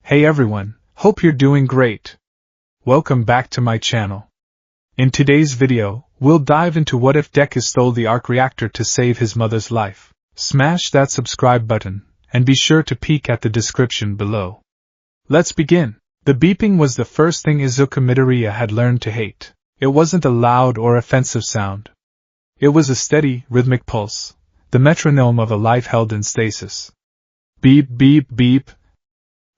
Hey everyone, hope you're doing great. Welcome back to my channel. In today's video, we'll dive into what if Deku stole the arc reactor to save his mother's life. Smash that subscribe button, and be sure to peek at the description below. Let's begin. The beeping was the first thing Izuku Midoriya had learned to hate. It wasn't a loud or offensive sound. It was a steady, rhythmic pulse, the metronome of a life held in stasis. Beep, beep, beep.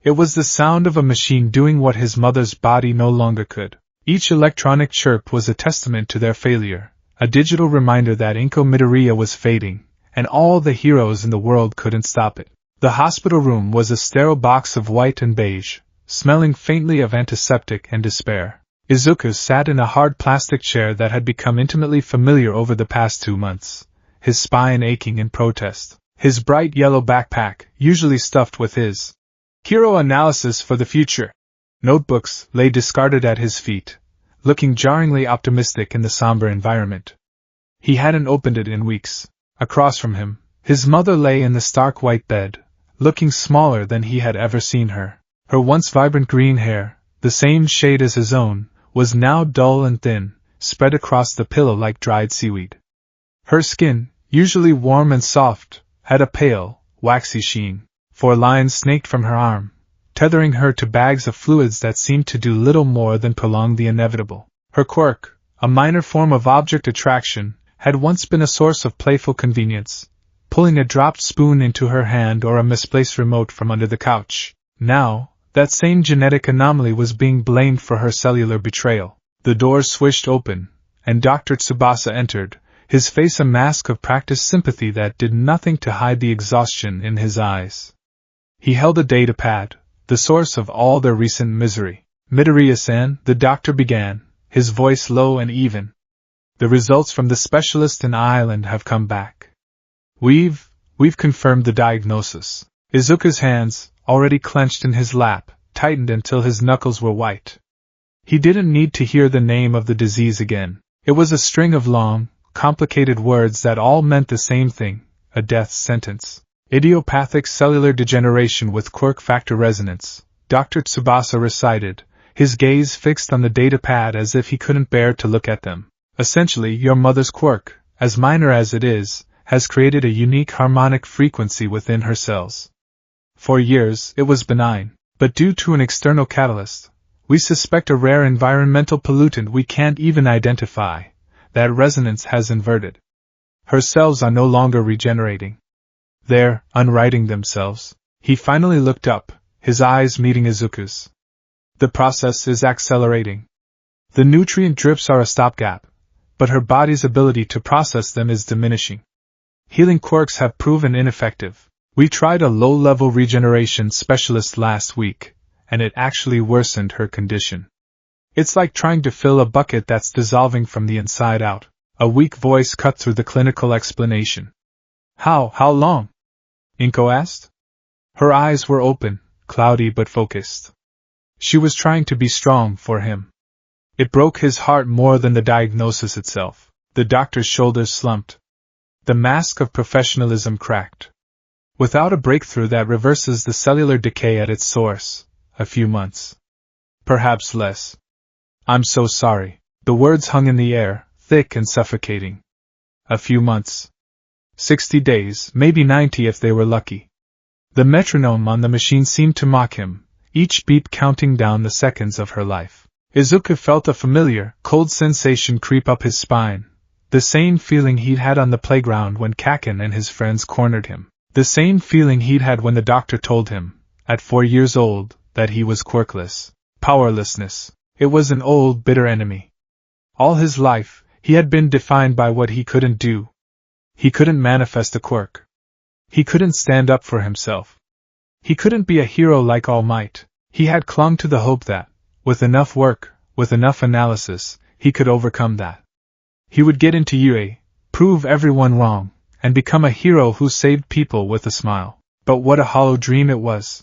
It was the sound of a machine doing what his mother's body no longer could. Each electronic chirp was a testament to their failure, a digital reminder that Inko Midoriya was fading, and all the heroes in the world couldn't stop it. The hospital room was a sterile box of white and beige, smelling faintly of antiseptic and despair. Izuku sat in a hard plastic chair that had become intimately familiar over the past 2 months, his spine aching in protest. His bright yellow backpack, usually stuffed with his hero analysis for the future notebooks, lay discarded at his feet, looking jarringly optimistic in the somber environment. He hadn't opened it in weeks. Across from him, his mother lay in the stark white bed, looking smaller than he had ever seen her. Her once vibrant green hair, the same shade as his own, was now dull and thin, spread across the pillow like dried seaweed. Her skin, usually warm and soft, had a pale, waxy sheen. 4 lines snaked from her arm, tethering her to bags of fluids that seemed to do little more than prolong the inevitable. Her quirk, a minor form of object attraction, had once been a source of playful convenience, pulling a dropped spoon into her hand or a misplaced remote from under the couch. Now, that same genetic anomaly was being blamed for her cellular betrayal. The door swished open, and Dr. Tsubasa entered, his face a mask of practiced sympathy that did nothing to hide the exhaustion in his eyes. He held a data pad, the source of all their recent misery. Midoriya-san, the doctor began, his voice low and even. The results from the specialist in Island have come back. We've confirmed the diagnosis. Izuku's hands, already clenched in his lap, tightened until his knuckles were white. He didn't need to hear the name of the disease again. It was a string of long, complicated words that all meant the same thing, a death sentence. Idiopathic cellular degeneration with quirk factor resonance, Dr. Tsubasa recited, his gaze fixed on the data pad as if he couldn't bear to look at them. Essentially, your mother's quirk, as minor as it is, has created a unique harmonic frequency within her cells. For years, it was benign, but due to an external catalyst, we suspect a rare environmental pollutant we can't even identify, that resonance has inverted. Her cells are no longer regenerating. They're unwriting themselves. He finally looked up, his eyes meeting Izuku's. The process is accelerating. The nutrient drips are a stopgap, but her body's ability to process them is diminishing. Healing quirks have proven ineffective. We tried a low-level regeneration specialist last week, and it actually worsened her condition. It's like trying to fill a bucket that's dissolving from the inside out. A weak voice cut through the clinical explanation. How long? Inko asked. Her eyes were open, cloudy but focused. She was trying to be strong for him. It broke his heart more than the diagnosis itself. The doctor's shoulders slumped. The mask of professionalism cracked. Without a breakthrough that reverses the cellular decay at its source, a few months. Perhaps less. I'm so sorry. The words hung in the air, thick and suffocating. A few months. 60 days, maybe 90 if they were lucky. The metronome on the machine seemed to mock him, each beat counting down the seconds of her life. Izuku felt a familiar, cold sensation creep up his spine, the same feeling he'd had on the playground when Kaken and his friends cornered him, the same feeling he'd had when the doctor told him, at 4 years old, that he was quirkless. Powerlessness. It was an old, bitter enemy. All his life, he had been defined by what he couldn't do. He couldn't manifest a quirk. He couldn't stand up for himself. He couldn't be a hero like All Might. He had clung to the hope that, with enough work, with enough analysis, he could overcome that. He would get into UA, prove everyone wrong, and become a hero who saved people with a smile. But what a hollow dream it was.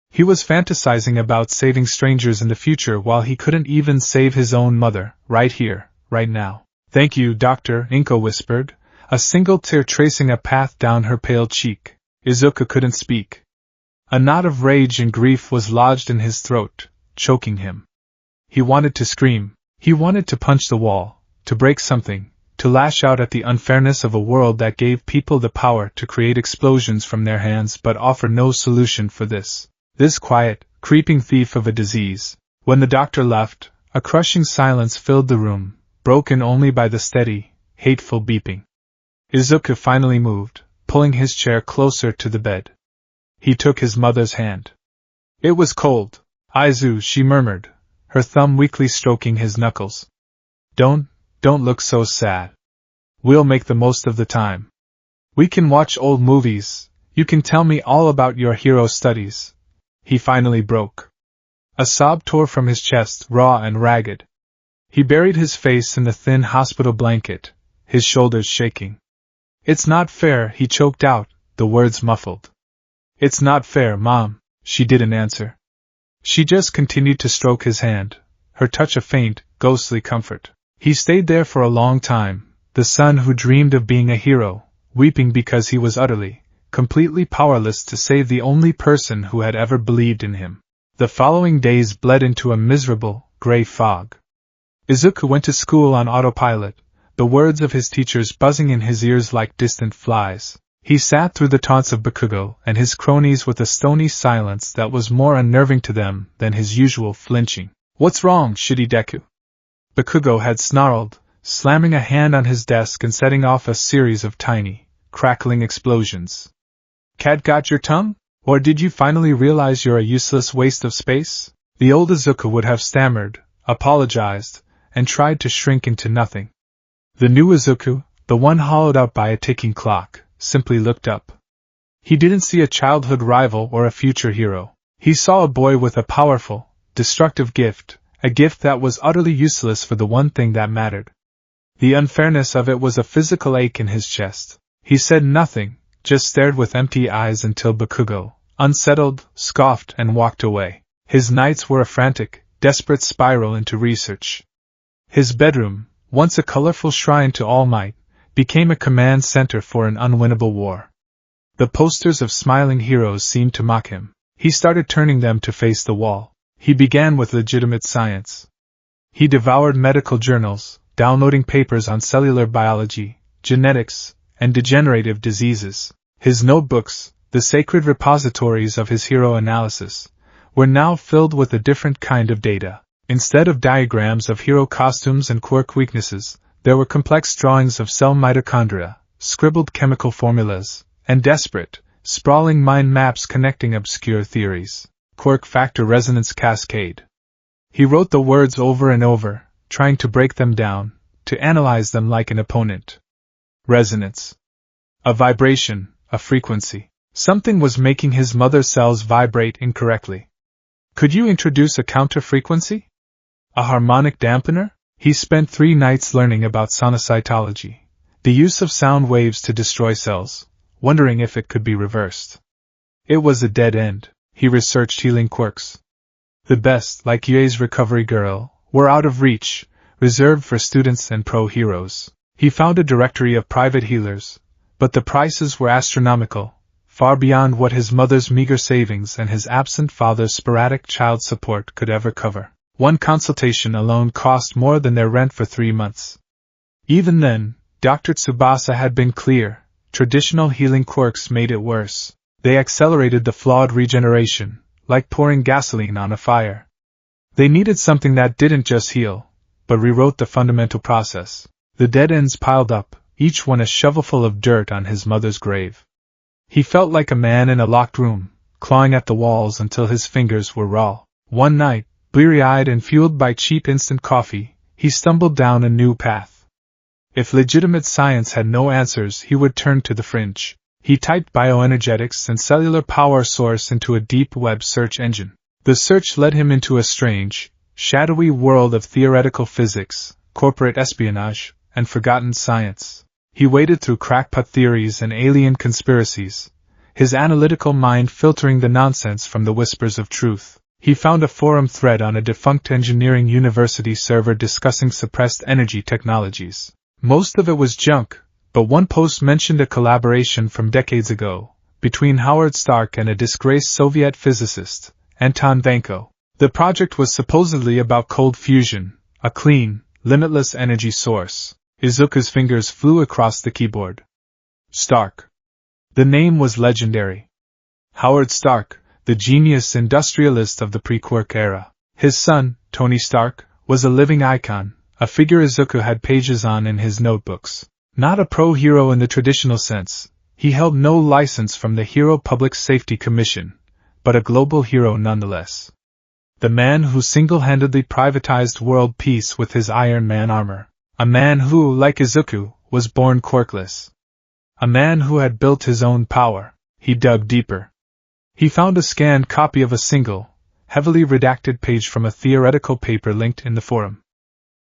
He was fantasizing about saving strangers in the future while he couldn't even save his own mother, right here, right now. Thank you, Doctor, Inko whispered, a single tear tracing a path down her pale cheek. Izuku couldn't speak. A knot of rage and grief was lodged in his throat, choking him. He wanted to scream. He wanted to punch the wall, to break something, to lash out at the unfairness of a world that gave people the power to create explosions from their hands but offered no solution for this quiet, creeping thief of a disease. When the doctor left, a crushing silence filled the room, broken only by the steady, hateful beeping. Izuku finally moved, pulling his chair closer to the bed. He took his mother's hand. It was cold. "Aizu," she murmured, her thumb weakly stroking his knuckles. Don't look so sad. We'll make the most of the time. We can watch old movies, you can tell me all about your hero studies." He finally broke. A sob tore from his chest, raw and ragged. He buried his face in the thin hospital blanket, his shoulders shaking. "It's not fair," he choked out, the words muffled. "It's not fair, Mom," she didn't answer. She just continued to stroke his hand, her touch a faint, ghostly comfort. He stayed there for a long time, the son who dreamed of being a hero, weeping because he was utterly, completely powerless to save the only person who had ever believed in him. The following days bled into a miserable, gray fog. Izuku went to school on autopilot, the words of his teachers buzzing in his ears like distant flies. He sat through the taunts of Bakugo and his cronies with a stony silence that was more unnerving to them than his usual flinching. "What's wrong, shitty Deku?" Bakugo had snarled, slamming a hand on his desk and setting off a series of tiny, crackling explosions. "Cat got your tongue? Or did you finally realize you're a useless waste of space?" The old Izuku would have stammered, apologized, and tried to shrink into nothing. The new Izuku, the one hollowed out by a ticking clock, simply looked up. He didn't see a childhood rival or a future hero. He saw a boy with a powerful, destructive gift, a gift that was utterly useless for the one thing that mattered. The unfairness of it was a physical ache in his chest. He said nothing, just stared with empty eyes until Bakugo, unsettled, scoffed and walked away. His nights were a frantic, desperate spiral into research. His bedroom, once a colorful shrine to All Might, became a command center for an unwinnable war. The posters of smiling heroes seemed to mock him. He started turning them to face the wall. He began with legitimate science. He devoured medical journals, downloading papers on cellular biology, genetics, and degenerative diseases. His notebooks, the sacred repositories of his hero analysis, were now filled with a different kind of data. Instead of diagrams of hero costumes and quirk weaknesses, there were complex drawings of cell mitochondria, scribbled chemical formulas, and desperate, sprawling mind maps connecting obscure theories. Quirk factor resonance cascade. He wrote the words over and over, trying to break them down, to analyze them like an opponent. Resonance. A vibration, a frequency. Something was making his mother's cells vibrate incorrectly. Could you introduce a counter-frequency? A harmonic dampener? He spent 3 nights learning about sonocytology, the use of sound waves to destroy cells, wondering if it could be reversed. It was a dead end. He researched healing quirks. The best, like Yue's recovery girl, were out of reach, reserved for students and pro-heroes. He found a directory of private healers, but the prices were astronomical, far beyond what his mother's meager savings and his absent father's sporadic child support could ever cover. One consultation alone cost more than their rent for 3 months. Even then, Dr. Tsubasa had been clear, traditional healing quirks made it worse. They accelerated the flawed regeneration, like pouring gasoline on a fire. They needed something that didn't just heal, but rewrote the fundamental process. The dead ends piled up, each one a shovelful of dirt on his mother's grave. He felt like a man in a locked room, clawing at the walls until his fingers were raw. One night, bleary-eyed and fueled by cheap instant coffee, he stumbled down a new path. If legitimate science had no answers, he would turn to the fringe. He typed bioenergetics and cellular power source into a deep web search engine. The search led him into a strange, shadowy world of theoretical physics, corporate espionage, and forgotten science. He waded through crackpot theories and alien conspiracies, his analytical mind filtering the nonsense from the whispers of truth. He found a forum thread on a defunct engineering university server discussing suppressed energy technologies. Most of it was junk, but one post mentioned a collaboration from decades ago, between Howard Stark and a disgraced Soviet physicist, Anton Vanko. The project was supposedly about cold fusion, a clean, limitless energy source. Izuku's fingers flew across the keyboard. Stark. The name was legendary. Howard Stark, the genius industrialist of the pre-Quark era. His son, Tony Stark, was a living icon, a figure Izuku had pages on in his notebooks. Not a pro-hero in the traditional sense, he held no license from the Hero Public Safety Commission, but a global hero nonetheless. The man who single-handedly privatized world peace with his Iron Man armor. A man who, like Izuku, was born quirkless. A man who had built his own power. He dug deeper. He found a scanned copy of a single, heavily redacted page from a theoretical paper linked in the forum.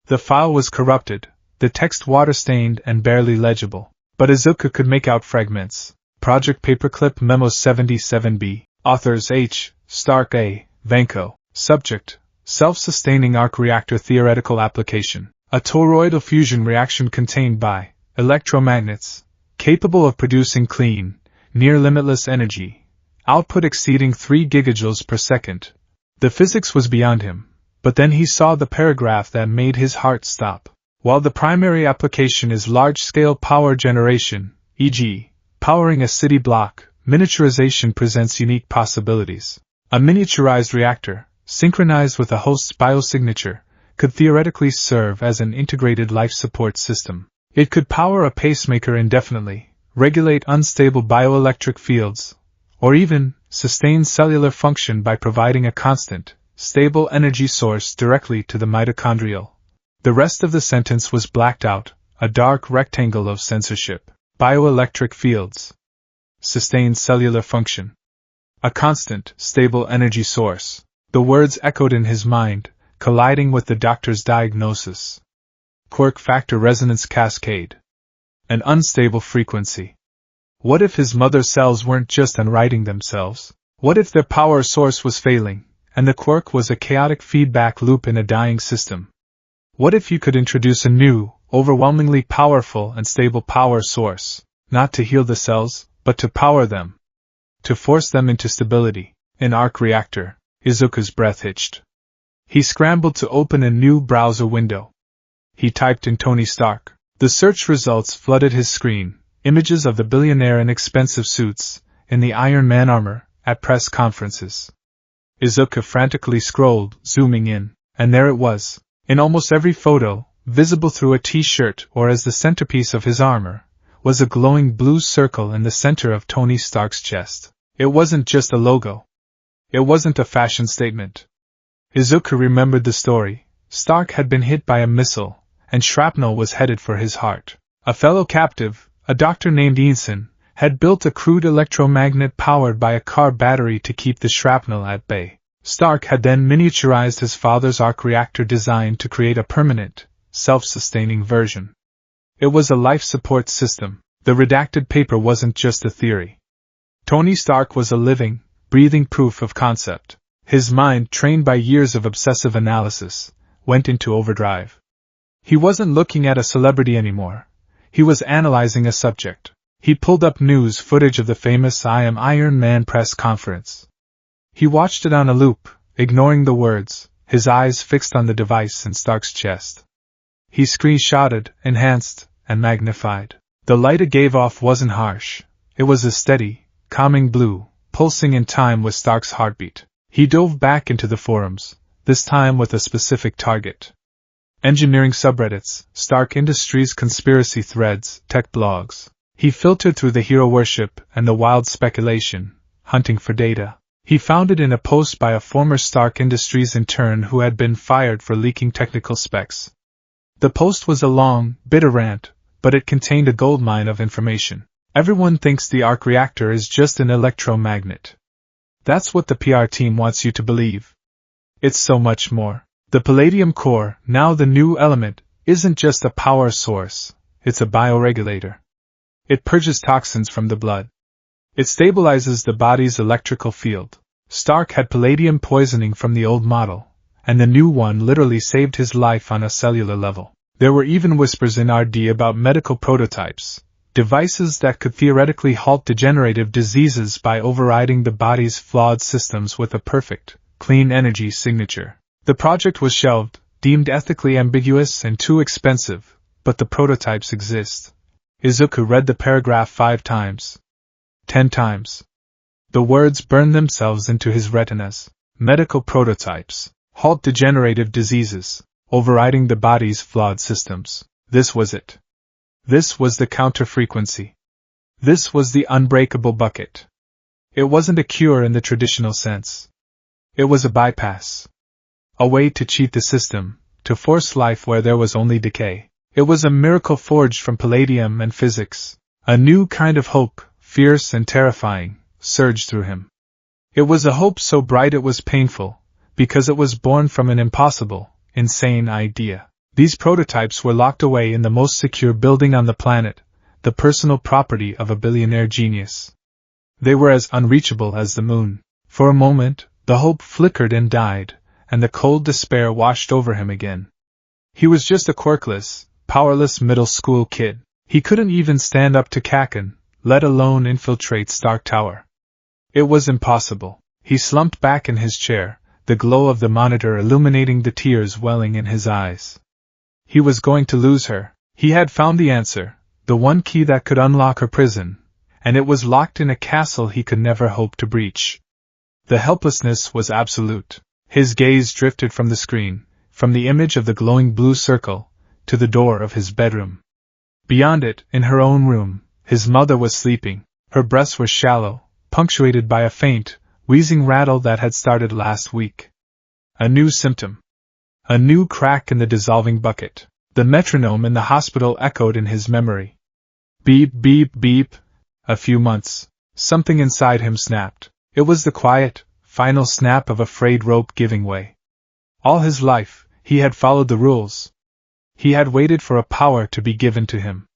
The file was corrupted, the text water-stained and barely legible, but Izuku could make out fragments. Project Paperclip Memo 77B. Authors H. Stark A. Vanko. Subject: self-sustaining arc reactor theoretical application. A toroidal fusion reaction contained by electromagnets, capable of producing clean, near-limitless energy, output exceeding 3 gigajoules per second. The physics was beyond him, but then he saw the paragraph that made his heart stop. While the primary application is large-scale power generation, e.g., powering a city block, miniaturization presents unique possibilities. A miniaturized reactor, synchronized with a host's biosignature, could theoretically serve as an integrated life support system. It could power a pacemaker indefinitely, regulate unstable bioelectric fields, or even sustain cellular function by providing a constant, stable energy source directly to the mitochondrial. The rest of the sentence was blacked out, a dark rectangle of censorship. Bioelectric fields. Sustained cellular function. A constant, stable energy source. The words echoed in his mind, colliding with the doctor's diagnosis. Quark factor resonance cascade. An unstable frequency. What if his mother cells weren't just unwriting themselves? What if their power source was failing, and the quark was a chaotic feedback loop in a dying system? What if you could introduce a new, overwhelmingly powerful and stable power source, not to heal the cells, but to power them? To force them into stability. An arc reactor. Izuku's breath hitched. He scrambled to open a new browser window. He typed in Tony Stark. The search results flooded his screen, images of the billionaire in expensive suits, in the Iron Man armor, at press conferences. Izuku frantically scrolled, zooming in, and there it was. In almost every photo, visible through a t-shirt or as the centerpiece of his armor, was a glowing blue circle in the center of Tony Stark's chest. It wasn't just a logo. It wasn't a fashion statement. Izuku remembered the story. Stark had been hit by a missile, and shrapnel was headed for his heart. A fellow captive, a doctor named Ensign, had built a crude electromagnet powered by a car battery to keep the shrapnel at bay. Stark had then miniaturized his father's arc reactor design to create a permanent, self-sustaining version. It was a life support system. The redacted paper wasn't just a theory. Tony Stark was a living, breathing proof of concept. His mind, trained by years of obsessive analysis, went into overdrive. He wasn't looking at a celebrity anymore. He was analyzing a subject. He pulled up news footage of the famous I Am Iron Man press conference. He watched it on a loop, ignoring the words, his eyes fixed on the device in Stark's chest. He screenshotted, enhanced, and magnified. The light it gave off wasn't harsh. It was a steady, calming blue, pulsing in time with Stark's heartbeat. He dove back into the forums, this time with a specific target. Engineering subreddits, Stark Industries conspiracy threads, tech blogs. He filtered through the hero worship and the wild speculation, hunting for data. He found it in a post by a former Stark Industries intern who had been fired for leaking technical specs. The post was a long, bitter rant, but it contained a goldmine of information. Everyone thinks the arc reactor is just an electromagnet. That's what the PR team wants you to believe. It's so much more. The palladium core, now the new element, isn't just a power source, it's a bioregulator. It purges toxins from the blood. It stabilizes the body's electrical field. Stark had palladium poisoning from the old model, and the new one literally saved his life on a cellular level. There were even whispers in RD about medical prototypes, devices that could theoretically halt degenerative diseases by overriding the body's flawed systems with a perfect, clean energy signature. The project was shelved, deemed ethically ambiguous and too expensive, but the prototypes exist. Izuku read the paragraph 5 times. 10 times. The words burned themselves into his retinas. Medical prototypes. Halt degenerative diseases, overriding the body's flawed systems. This was it. This was the counter-frequency. This was the unbreakable bucket. It wasn't a cure in the traditional sense. It was a bypass. A way to cheat the system, to force life where there was only decay. It was a miracle forged from palladium and physics. A new kind of hope, fierce and terrifying, surged through him. It was a hope so bright it was painful, because it was born from an impossible, insane idea. These prototypes were locked away in the most secure building on the planet, the personal property of a billionaire genius. They were as unreachable as the moon. For a moment, the hope flickered and died, and the cold despair washed over him again. He was just a quirkless, powerless middle school kid. He couldn't even stand up to Kaken, let alone infiltrate Stark Tower. It was impossible. He slumped back in his chair, the glow of the monitor illuminating the tears welling in his eyes. He was going to lose her. He had found the answer, the one key that could unlock her prison, and it was locked in a castle he could never hope to breach. The helplessness was absolute. His gaze drifted from the screen, from the image of the glowing blue circle, to the door of his bedroom. Beyond it, in her own room, his mother was sleeping. Her breaths were shallow, punctuated by a faint, wheezing rattle that had started last week. A new symptom. A new crack in the dissolving bucket. The metronome in the hospital echoed in his memory. Beep, beep, beep. A few months. Something inside him snapped. It was the quiet, final snap of a frayed rope giving way. All his life, he had followed the rules. He had waited for a power to be given to him.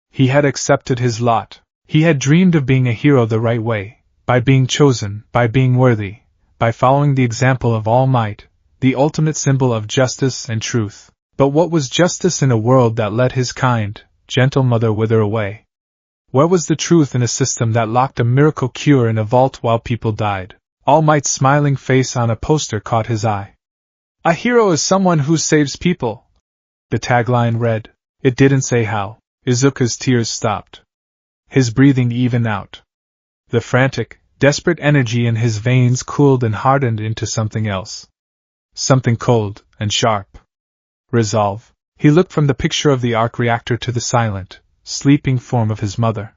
He had accepted his lot. He had dreamed of being a hero the right way, by being chosen, by being worthy, by following the example of All Might, the ultimate symbol of justice and truth. But what was justice in a world that let his kind, gentle mother wither away? Where was the truth in a system that locked a miracle cure in a vault while people died? All Might's smiling face on a poster caught his eye. A hero is someone who saves people. The tagline read. It didn't say how. Izuku's tears stopped. His breathing evened out. The frantic, desperate energy in his veins cooled and hardened into something else. Something cold and sharp. Resolve. He looked from the picture of the arc reactor to the silent, sleeping form of his mother.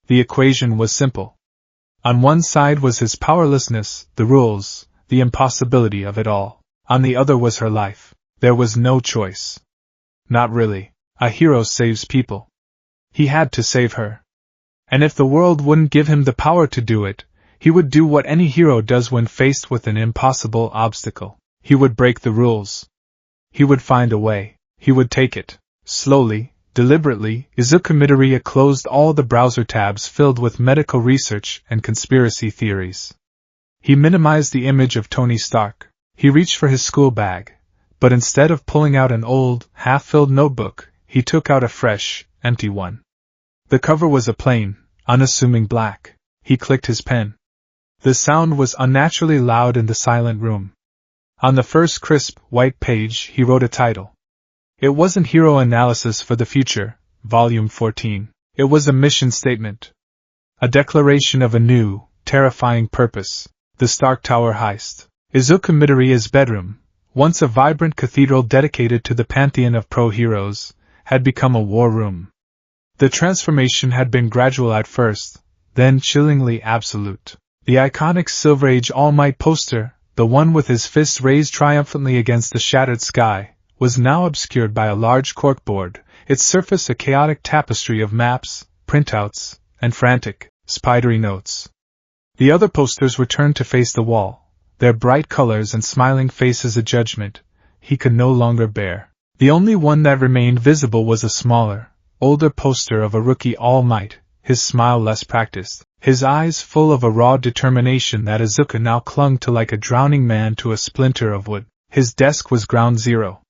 The equation was simple. On one side was his powerlessness, the rules, the impossibility of it all. On the other was her life. There was no choice. Not really. A hero saves people. He had to save her. And if the world wouldn't give him the power to do it, he would do what any hero does when faced with an impossible obstacle. He would break the rules. He would find a way. He would take it. Slowly, deliberately, Izuku Midoriya closed all the browser tabs filled with medical research and conspiracy theories. He minimized the image of Tony Stark. He reached for his school bag, but instead of pulling out an old, half-filled notebook, he took out a fresh, empty one. The cover was a plain, unassuming black. He clicked his pen. The sound was unnaturally loud in the silent room. On the first crisp, white page he wrote a title. It wasn't Hero Analysis for the Future, Volume 14. It was a mission statement. A declaration of a new, terrifying purpose. The Stark Tower heist. Izuku Midoriya's bedroom, once a vibrant cathedral dedicated to the pantheon of pro-heroes, had become a war room. The transformation had been gradual at first, then chillingly absolute. The iconic Silver Age All Might poster, the one with his fists raised triumphantly against the shattered sky, was now obscured by a large corkboard, its surface a chaotic tapestry of maps, printouts, and frantic, spidery notes. The other posters were turned to face the wall, their bright colors and smiling faces a judgment he could no longer bear. The only one that remained visible was a smaller, older poster of a rookie All Might, his smile less practiced, his eyes full of a raw determination that Izuku now clung to like a drowning man to a splinter of wood. His desk was ground zero.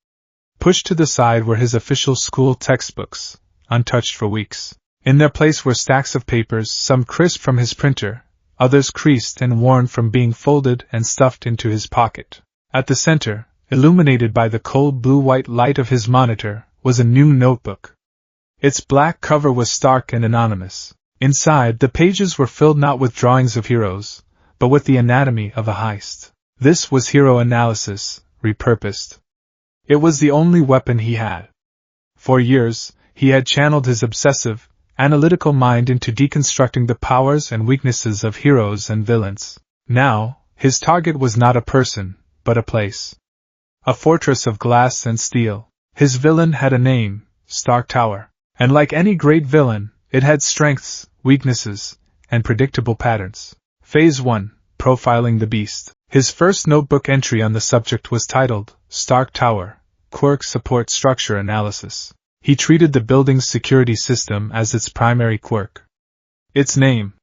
Pushed to the side were his official school textbooks, untouched for weeks. In their place were stacks of papers, some crisp from his printer, others creased and worn from being folded and stuffed into his pocket. At the center, illuminated by the cold blue-white light of his monitor, was a new notebook. Its black cover was stark and anonymous. Inside, the pages were filled not with drawings of heroes, but with the anatomy of a heist. This was hero analysis, repurposed. It was the only weapon he had. For years, he had channeled his obsessive, analytical mind into deconstructing the powers and weaknesses of heroes and villains. Now, his target was not a person, but a place. A fortress of glass and steel. His villain had a name, Stark Tower. And like any great villain, it had strengths, weaknesses, and predictable patterns. Phase 1, Profiling the Beast. His first notebook entry on the subject was titled, Stark Tower, Quirk Support Structure Analysis. He treated the building's security system as its primary quirk. Its name,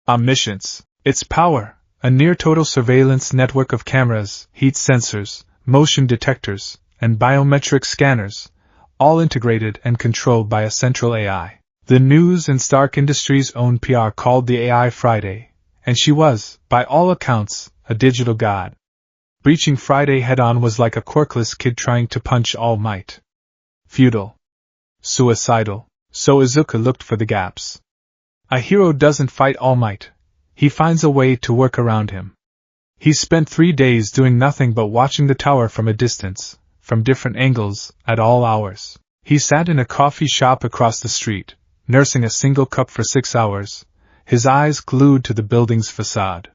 omniscience. Its power, a near-total surveillance network of cameras, heat sensors, motion detectors, and biometric scanners, all integrated and controlled by a central AI. The news and Stark Industries' own PR called the AI Friday, and she was, by all accounts, a digital god. Breaching Friday head-on was like a quirkless kid trying to punch All Might. Futile. Suicidal. So Izuka looked for the gaps. A hero doesn't fight All Might. He finds a way to work around him. He spent 3 days doing nothing but watching the tower from a distance, from different angles, at all hours. He sat in a coffee shop across the street, nursing a single cup for 6 hours, his eyes glued to the building's facade.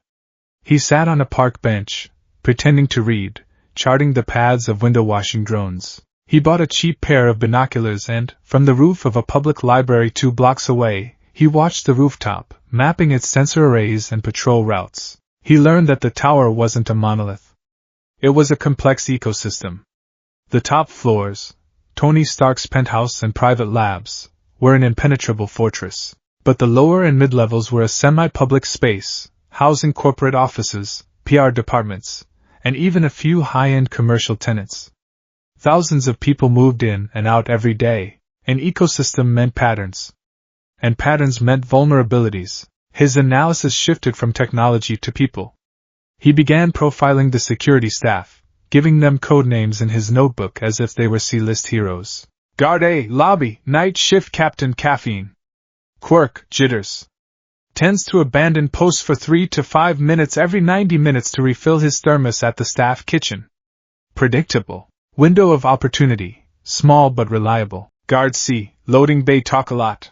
He sat on a park bench, pretending to read, charting the paths of window-washing drones. He bought a cheap pair of binoculars and, from the roof of a public library 2 blocks away, he watched the rooftop, mapping its sensor arrays and patrol routes. He learned that the tower wasn't a monolith. It was a complex ecosystem. The top floors, Tony Stark's penthouse and private labs, were an impenetrable fortress. But the lower and mid-levels were a semi-public space, housing corporate offices, PR departments, and even a few high-end commercial tenants. Thousands of people moved in and out every day. An ecosystem meant patterns. And patterns meant vulnerabilities. His analysis shifted from technology to people. He began profiling the security staff, giving them code names in his notebook as if they were C-list heroes. Guard A, Lobby, Night Shift Captain Caffeine. Quirk, Jitters. Tends to abandon posts for 3 to 5 minutes every 90 minutes to refill his thermos at the staff kitchen. Predictable. Window of opportunity, small but reliable. Guard C, Loading Bay Talk a Lot.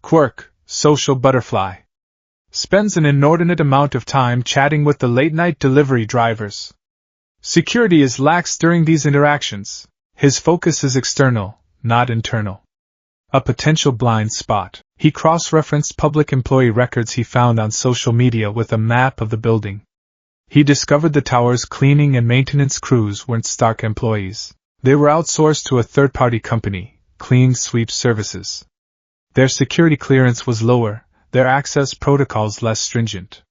Quirk, Social Butterfly. Spends an inordinate amount of time chatting with the late-night delivery drivers. Security is lax during these interactions. His focus is external, not internal. A potential blind spot. He cross-referenced public employee records he found on social media with a map of the building. He discovered the tower's cleaning and maintenance crews weren't Stark employees. They were outsourced to a third-party company, Clean Sweep Services. Their security clearance was lower, their access protocols less stringent.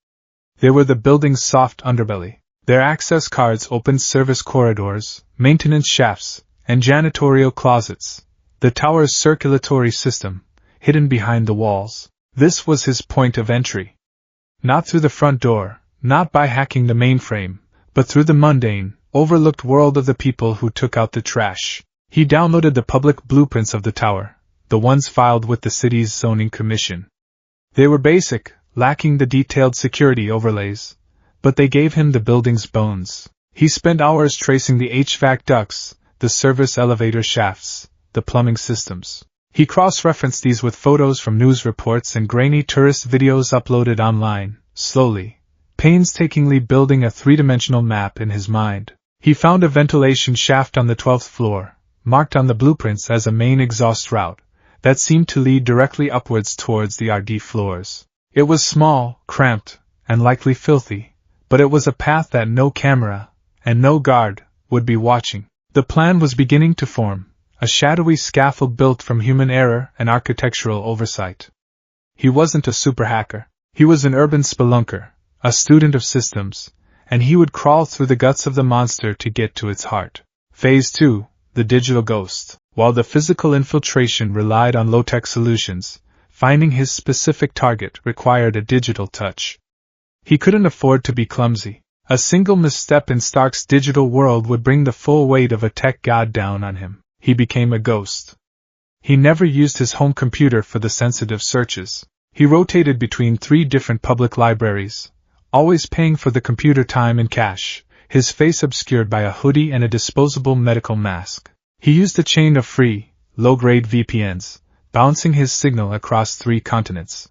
They were the building's soft underbelly. Their access cards opened service corridors, maintenance shafts, and janitorial closets. The tower's circulatory system, hidden behind the walls. This was his point of entry. Not through the front door, not by hacking the mainframe, but through the mundane, overlooked world of the people who took out the trash. He downloaded the public blueprints of the tower, the ones filed with the city's zoning commission. They were basic, lacking the detailed security overlays, but they gave him the building's bones. He spent hours tracing the HVAC ducts, the service elevator shafts, the plumbing systems. He cross-referenced these with photos from news reports and grainy tourist videos uploaded online, slowly, painstakingly building a three-dimensional map in his mind. He found a ventilation shaft on the 12th floor, marked on the blueprints as a main exhaust route, that seemed to lead directly upwards towards the RD floors. It was small, cramped, and likely filthy, but it was a path that no camera, and no guard, would be watching. The plan was beginning to form, a shadowy scaffold built from human error and architectural oversight. He wasn't a super hacker. He was an urban spelunker, a student of systems, and he would crawl through the guts of the monster to get to its heart. Phase 2, the digital ghost. While the physical infiltration relied on low-tech solutions, Finding his specific target required a digital touch. He couldn't afford to be clumsy. A single misstep in Stark's digital world would bring the full weight of a tech god down on him. He became a ghost. He never used his home computer for the sensitive searches. He rotated between 3 different public libraries, always paying for the computer time in cash, his face obscured by a hoodie and a disposable medical mask. He used a chain of free, low-grade VPNs, bouncing his signal across 3 continents.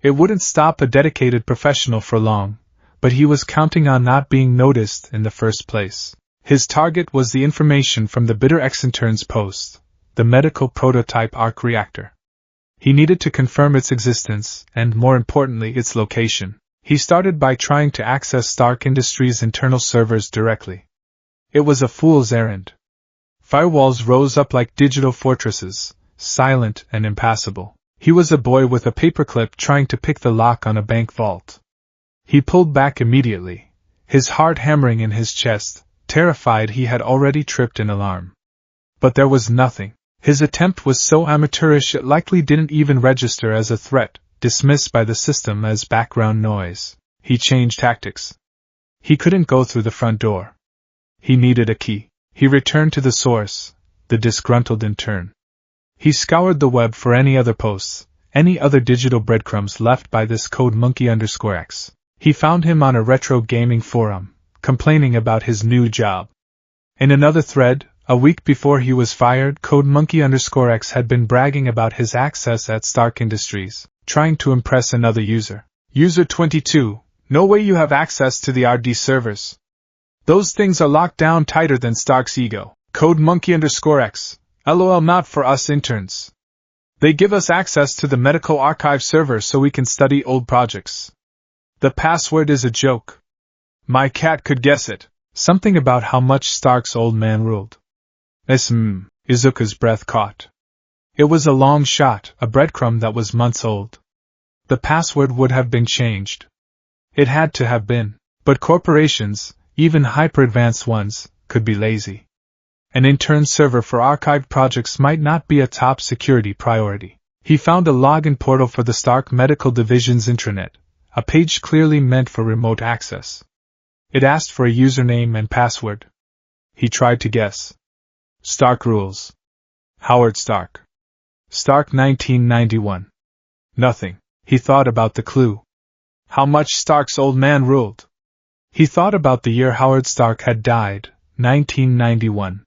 It wouldn't stop a dedicated professional for long, but he was counting on not being noticed in the first place. His target was the information from the bitter ex-intern's post, the medical prototype arc reactor. He needed to confirm its existence, and more importantly its location. He started by trying to access Stark Industries' internal servers directly. It was a fool's errand. Firewalls rose up like digital fortresses, silent and impassable. He was a boy with a paperclip trying to pick the lock on a bank vault. He pulled back immediately, his heart hammering in his chest, terrified he had already tripped an alarm. But there was nothing. His attempt was so amateurish it likely didn't even register as a threat, dismissed by the system as background noise. He changed tactics. He couldn't go through the front door. He needed a key. He returned to the source, the disgruntled intern. He scoured the web for any other posts, any other digital breadcrumbs left by this CodeMonkey_X. He found him on a retro gaming forum, complaining about his new job. In another thread, a week before he was fired, CodeMonkey_X had been bragging about his access at Stark Industries, trying to impress another user. User 22, no way you have access to the RD servers. Those things are locked down tighter than Stark's ego. CodeMonkey_X, LOL not for us interns. They give us access to the medical archive server so we can study old projects. The password is a joke. My cat could guess it. Something about how much Stark's old man ruled. Izuka's breath caught. It was a long shot, a breadcrumb that was months old. The password would have been changed. It had to have been. But corporations, even hyper-advanced ones, could be lazy. An intern server for archived projects might not be a top security priority. He found a login portal for the Stark Medical Division's intranet, a page clearly meant for remote access. It asked for a username and password. He tried to guess. Stark rules. Howard Stark. Stark 1991. Nothing. He thought about the clue. How much Stark's old man ruled. He thought about the year Howard Stark had died, 1991.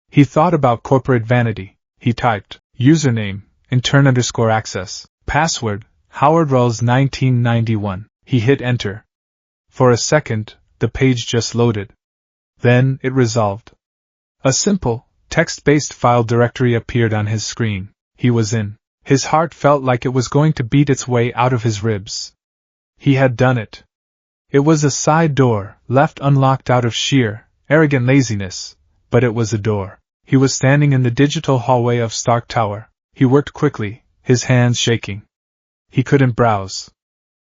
He thought about corporate vanity. He typed, username, intern_access, password, Howard Rules 1991. He hit enter. For a second, the page just loaded. Then, it resolved. A simple, text-based file directory appeared on his screen. He was in. His heart felt like it was going to beat its way out of his ribs. He had done it. It was a side door, left unlocked out of sheer, arrogant laziness, but it was a door. He was standing in the digital hallway of Stark Tower. He worked quickly, his hands shaking. He couldn't browse.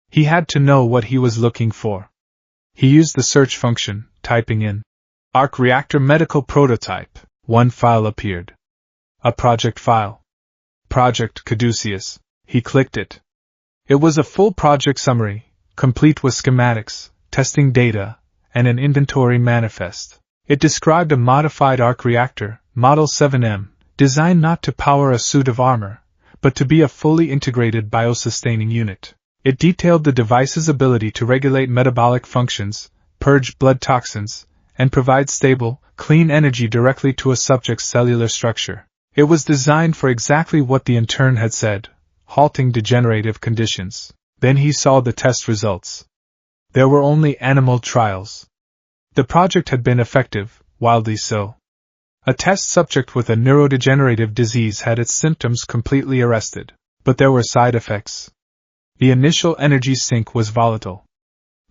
He had to know what he was looking for. He used the search function, typing in Arc Reactor Medical Prototype. One file appeared. A project file. Project Caduceus. He clicked it. It was a full project summary, complete with schematics, testing data, and an inventory manifest. It described a modified arc reactor, Model 7M, designed not to power a suit of armor, but to be a fully integrated biosustaining unit. It detailed the device's ability to regulate metabolic functions, purge blood toxins, and provide stable, clean energy directly to a subject's cellular structure. It was designed for exactly what the intern had said, halting degenerative conditions. Then he saw the test results. There were only animal trials. The project had been effective, wildly so. A test subject with a neurodegenerative disease had its symptoms completely arrested, but there were side effects. The initial energy sink was volatile.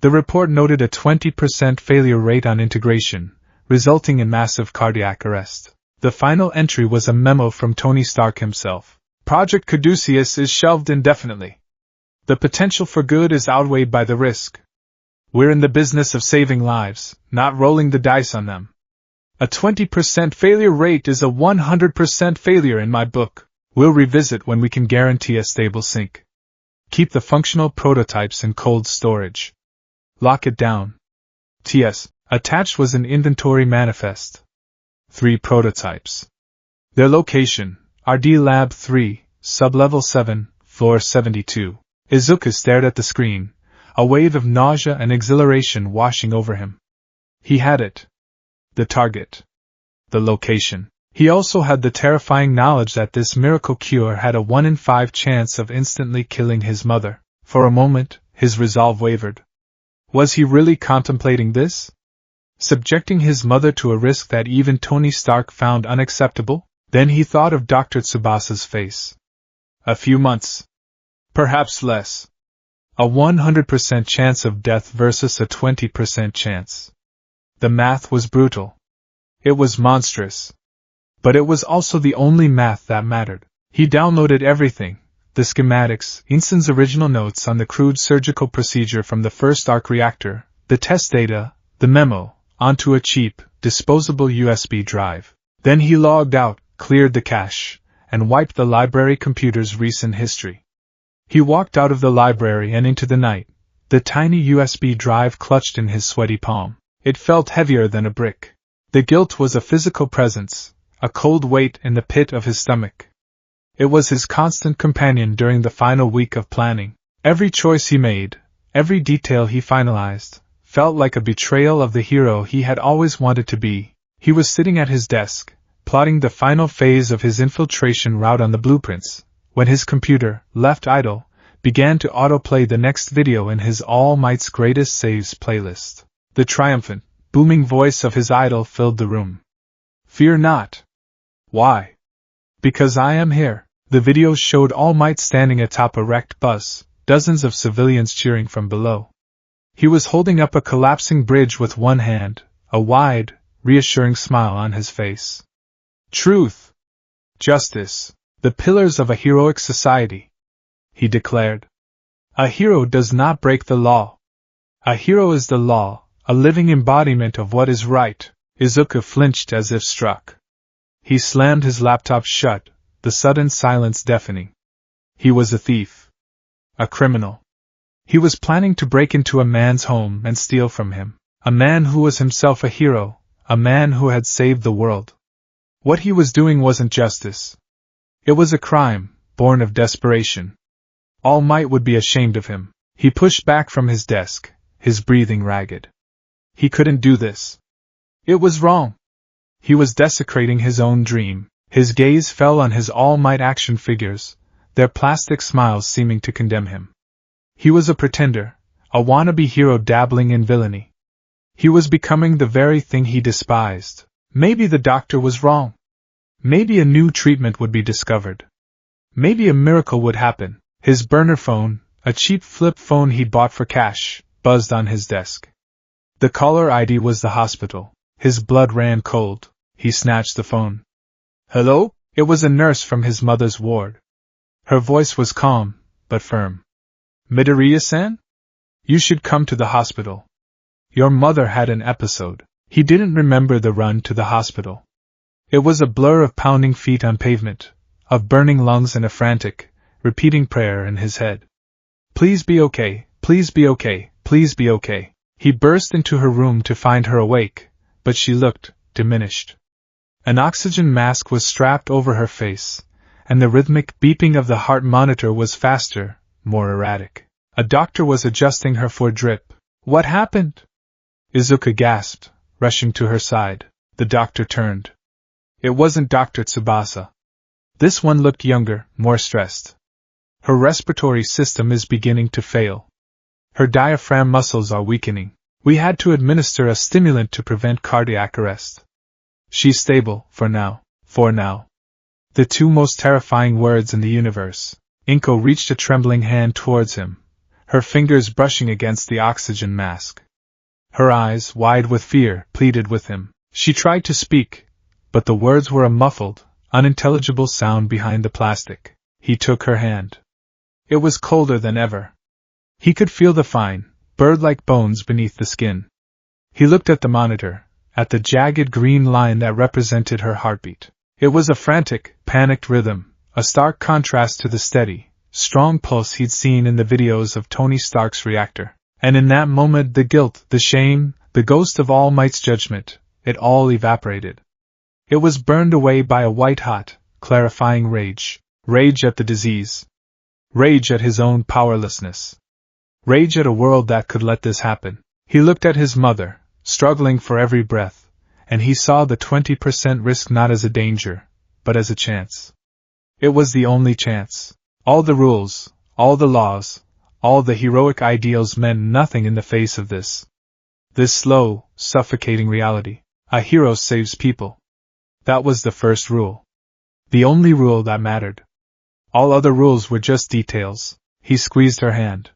The report noted a 20% failure rate on integration, resulting in massive cardiac arrest. The final entry was a memo from Tony Stark himself. Project Caduceus is shelved indefinitely. The potential for good is outweighed by the risk. We're in the business of saving lives, not rolling the dice on them. A 20% failure rate is a 100% failure in my book. We'll revisit when we can guarantee a stable sync. Keep the functional prototypes in cold storage. Lock it down. T.S. Attached was an inventory manifest. 3 prototypes. Their location, RD Lab 3, Sublevel 7, Floor 72. Izuku stared at the screen, a wave of nausea and exhilaration washing over him. He had it. The target. The location. He also had the terrifying knowledge that this miracle cure had a 1 in 5 chance of instantly killing his mother. For a moment, his resolve wavered. Was he really contemplating this? Subjecting his mother to a risk that even Tony Stark found unacceptable? Then he thought of Dr. Tsubasa's face. A few months. Perhaps less. A 100% chance of death versus a 20% chance. The math was brutal. It was monstrous. But it was also the only math that mattered. He downloaded everything, the schematics, Inson's original notes on the crude surgical procedure from the first arc reactor, the test data, the memo, onto a cheap, disposable USB drive. Then he logged out, cleared the cache, and wiped the library computer's recent history. He walked out of the library and into the night, the tiny USB drive clutched in his sweaty palm. It felt heavier than a brick. The guilt was a physical presence, a cold weight in the pit of his stomach. It was his constant companion during the final week of planning. Every choice he made, every detail he finalized, felt like a betrayal of the hero he had always wanted to be. He was sitting at his desk, plotting the final phase of his infiltration route on the blueprints, when his computer, left idle, began to autoplay the next video in his All Might's Greatest Saves playlist. The triumphant, booming voice of his idol filled the room. Fear not. Why? Because I am here. The video showed All Might standing atop a wrecked bus, dozens of civilians cheering from below. He was holding up a collapsing bridge with one hand, a wide, reassuring smile on his face. Truth. Justice. The pillars of a heroic society. He declared. A hero does not break the law. A hero is the law, a living embodiment of what is right. Izuku flinched as if struck. He slammed his laptop shut, the sudden silence deafening. He was a thief. A criminal. He was planning to break into a man's home and steal from him. A man who was himself a hero, a man who had saved the world. What he was doing wasn't justice. It was a crime, born of desperation. All Might would be ashamed of him. He pushed back from his desk, his breathing ragged. He couldn't do this. It was wrong. He was desecrating his own dream. His gaze fell on his All Might action figures, their plastic smiles seeming to condemn him. He was a pretender, a wannabe hero dabbling in villainy. He was becoming the very thing he despised. Maybe the doctor was wrong. Maybe a new treatment would be discovered. Maybe a miracle would happen. His burner phone, a cheap flip phone he'd bought for cash, buzzed on his desk. The caller ID was the hospital. His blood ran cold. He snatched the phone. Hello? It was a nurse from his mother's ward. Her voice was calm, but firm. Midoriya-san? You should come to the hospital. Your mother had an episode. He didn't remember the run to the hospital. It was a blur of pounding feet on pavement, of burning lungs and a frantic, repeating prayer in his head. Please be okay, please be okay, please be okay. He burst into her room to find her awake, but she looked diminished. An oxygen mask was strapped over her face, and the rhythmic beeping of the heart monitor was faster, more erratic. A doctor was adjusting her for drip. What happened? Izuku gasped, rushing to her side. The doctor turned. It wasn't Dr. Tsubasa. This one looked younger, more stressed. Her respiratory system is beginning to fail. Her diaphragm muscles are weakening. We had to administer a stimulant to prevent cardiac arrest. She's stable, for now. For now. The two most terrifying words in the universe. Inko reached a trembling hand towards him, her fingers brushing against the oxygen mask. Her eyes, wide with fear, pleaded with him. She tried to speak, but the words were a muffled, unintelligible sound behind the plastic. He took her hand. It was colder than ever. He could feel the fine, bird-like bones beneath the skin. He looked at the monitor, at the jagged green line that represented her heartbeat. It was a frantic, panicked rhythm, a stark contrast to the steady, strong pulse he'd seen in the videos of Tony Stark's reactor. And in that moment the guilt, the shame, the ghost of All Might's judgment, it all evaporated. It was burned away by a white-hot, clarifying rage. Rage at the disease. Rage at his own powerlessness. Rage at a world that could let this happen. He looked at his mother, struggling for every breath, and he saw the 20% risk not as a danger, but as a chance. It was the only chance. All the rules, all the laws, all the heroic ideals meant nothing in the face of this. This slow, suffocating reality. A hero saves people. That was the first rule. The only rule that mattered. All other rules were just details. He squeezed her hand.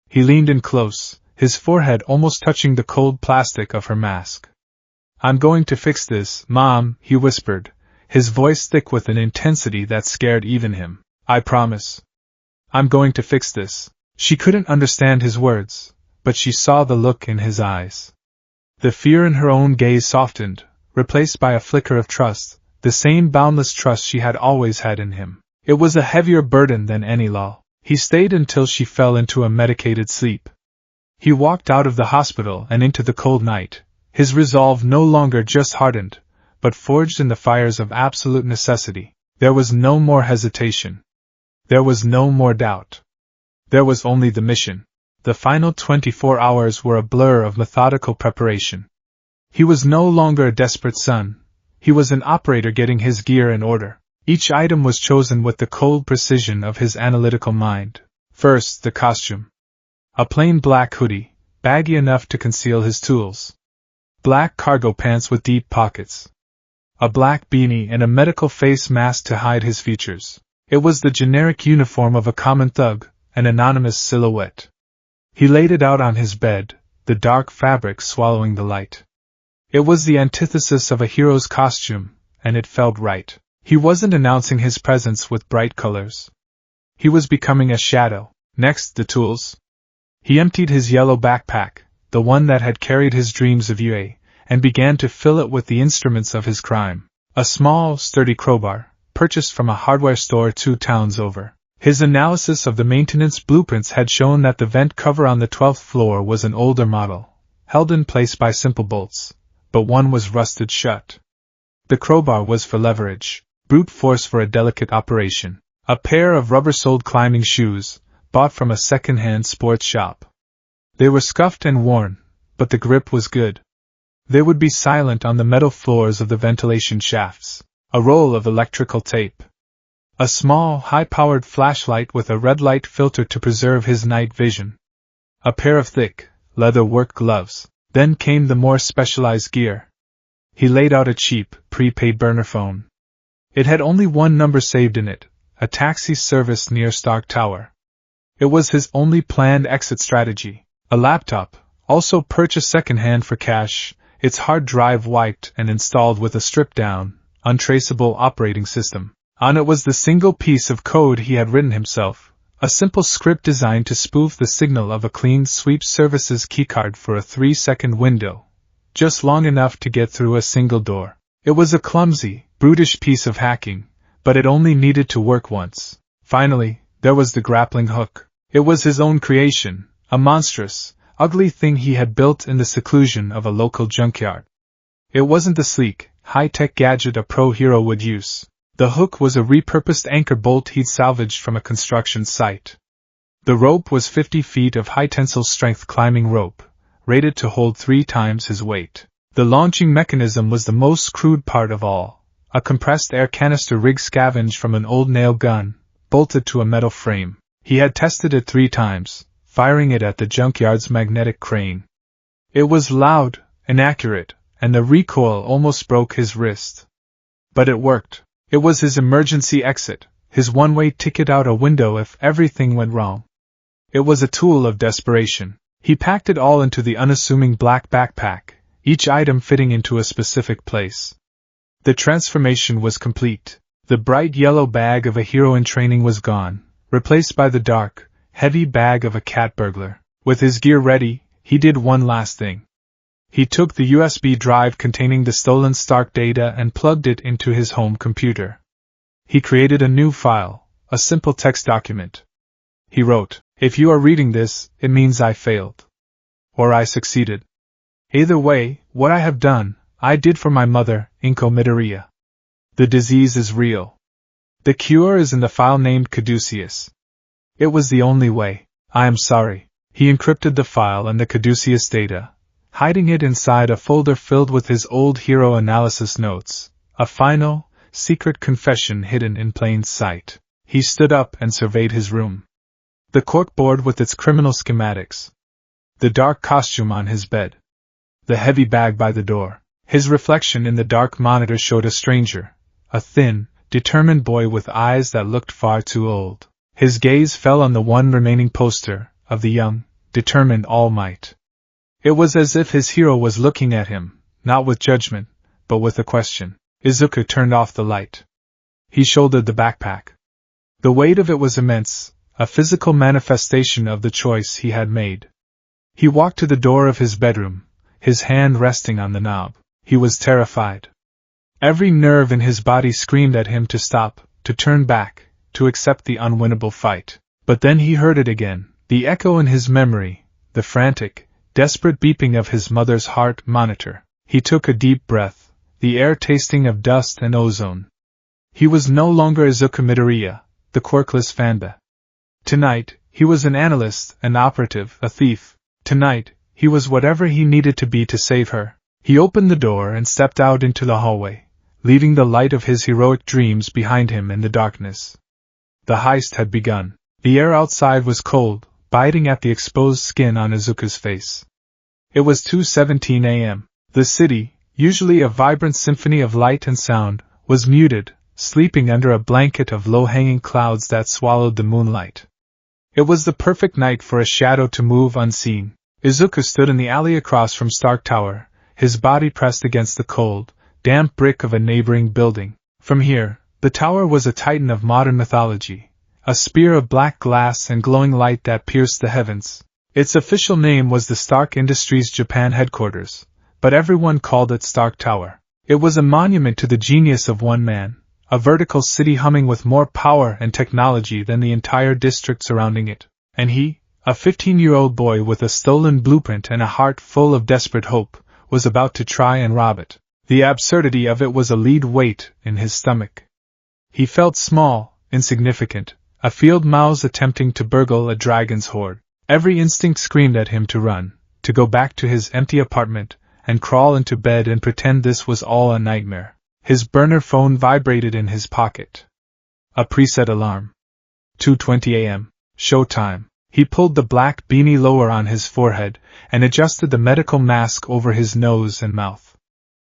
He leaned in close, his forehead almost touching the cold plastic of her mask. "I'm going to fix this, Mom," he whispered, his voice thick with an intensity that scared even him. "I promise. I'm going to fix this." She couldn't understand his words, but she saw the look in his eyes. The fear in her own gaze softened, replaced by a flicker of trust, the same boundless trust she had always had in him. It was a heavier burden than any law. He stayed until she fell into a medicated sleep. He walked out of the hospital and into the cold night, his resolve no longer just hardened, but forged in the fires of absolute necessity. There was no more hesitation. There was no more doubt. There was only the mission. The final 24 hours were a blur of methodical preparation. He was no longer a desperate son. He was an operator getting his gear in order. Each item was chosen with the cold precision of his analytical mind. First, the costume. A plain black hoodie, baggy enough to conceal his tools. Black cargo pants with deep pockets. A black beanie and a medical face mask to hide his features. It was the generic uniform of a common thug, an anonymous silhouette. He laid it out on his bed, the dark fabric swallowing the light. It was the antithesis of a hero's costume, and it felt right. He wasn't announcing his presence with bright colors. He was becoming a shadow. Next, the tools. He emptied his yellow backpack, the one that had carried his dreams of UA, and began to fill it with the instruments of his crime. A small, sturdy crowbar, purchased from a hardware store 2 towns over. His analysis of the maintenance blueprints had shown that the vent cover on the 12th floor was an older model, held in place by simple bolts, but one was rusted shut. The crowbar was for leverage, brute force for a delicate operation. A pair of rubber-soled climbing shoes, bought from a second-hand sports shop. They were scuffed and worn, but the grip was good. They would be silent on the metal floors of the ventilation shafts. A roll of electrical tape. A small, high-powered flashlight with a red light filter to preserve his night vision. A pair of thick, leather work gloves. Then came the more specialized gear. He laid out a cheap, prepaid burner phone. It had only one number saved in it, a taxi service near Stark Tower. It was his only planned exit strategy. A laptop, also purchased second-hand for cash, its hard drive wiped and installed with a stripped-down, untraceable operating system. On it was the single piece of code he had written himself, a simple script designed to spoof the signal of a clean sweep services keycard for a 3-second window, just long enough to get through a single door. It was a clumsy, brutish piece of hacking, but it only needed to work once. Finally, there was the grappling hook. It was his own creation, a monstrous, ugly thing he had built in the seclusion of a local junkyard. It wasn't the sleek, high-tech gadget a pro-hero would use. The hook was a repurposed anchor bolt he'd salvaged from a construction site. The rope was 50 feet of high-tensile strength climbing rope, rated to hold 3 times his weight. The launching mechanism was the most crude part of all, a compressed air canister rig scavenged from an old nail gun, bolted to a metal frame. He had tested it 3 times, firing it at the junkyard's magnetic crane. It was loud, inaccurate, and the recoil almost broke his wrist. But it worked. It was his emergency exit, his one-way ticket out a window if everything went wrong. It was a tool of desperation. He packed it all into the unassuming black backpack, each item fitting into a specific place. The transformation was complete. The bright yellow bag of a hero in training was gone, replaced by the dark, heavy bag of a cat burglar. With his gear ready, he did one last thing. He took the USB drive containing the stolen Stark data and plugged it into his home computer. He created a new file, a simple text document. He wrote, "If you are reading this, it means I failed. Or I succeeded. Either way, what I have done, I did for my mother, incommitaria. The disease is real. The cure is in the file named Caduceus. It was the only way. I am sorry." He encrypted the file and the Caduceus data, hiding it inside a folder filled with his old hero analysis notes, a final, secret confession hidden in plain sight. He stood up and surveyed his room. The corkboard with its criminal schematics. The dark costume on his bed. The heavy bag by the door. His reflection in the dark monitor showed a stranger, a thin, determined boy with eyes that looked far too old. His gaze fell on the one remaining poster, of the young, determined All Might. It was as if his hero was looking at him, not with judgment, but with a question. Izuku turned off the light. He shouldered the backpack. The weight of it was immense, a physical manifestation of the choice he had made. He walked to the door of his bedroom, his hand resting on the knob. He was terrified. Every nerve in his body screamed at him to stop, to turn back, to accept the unwinnable fight. But then he heard it again, the echo in his memory, the frantic, desperate beeping of his mother's heart monitor. He took a deep breath, the air tasting of dust and ozone. He was no longer Izuku Midoriya, the quirkless fanba. Tonight, he was an analyst, an operative, a thief. Tonight, he was whatever he needed to be to save her. He opened the door and stepped out into the hallway, leaving the light of his heroic dreams behind him in the darkness. The heist had begun. The air outside was cold, biting at the exposed skin on Izuku's face. It was 2:17 a.m. The city, usually a vibrant symphony of light and sound, was muted, sleeping under a blanket of low-hanging clouds that swallowed the moonlight. It was the perfect night for a shadow to move unseen. Izuku stood in the alley across from Stark Tower, his body pressed against the cold, damp brick of a neighboring building. From here, the tower was a titan of modern mythology, a spear of black glass and glowing light that pierced the heavens. Its official name was the Stark Industries Japan headquarters, but everyone called it Stark Tower. It was a monument to the genius of one man, a vertical city humming with more power and technology than the entire district surrounding it. And he, a 15-year-old boy with a stolen blueprint and a heart full of desperate hope, was about to try and rob it. The absurdity of it was a lead weight in his stomach. He felt small, insignificant, a field mouse attempting to burgle a dragon's hoard. Every instinct screamed at him to run, to go back to his empty apartment, and crawl into bed and pretend this was all a nightmare. His burner phone vibrated in his pocket. A preset alarm. 2:20 a.m. Showtime. He pulled the black beanie lower on his forehead and adjusted the medical mask over his nose and mouth.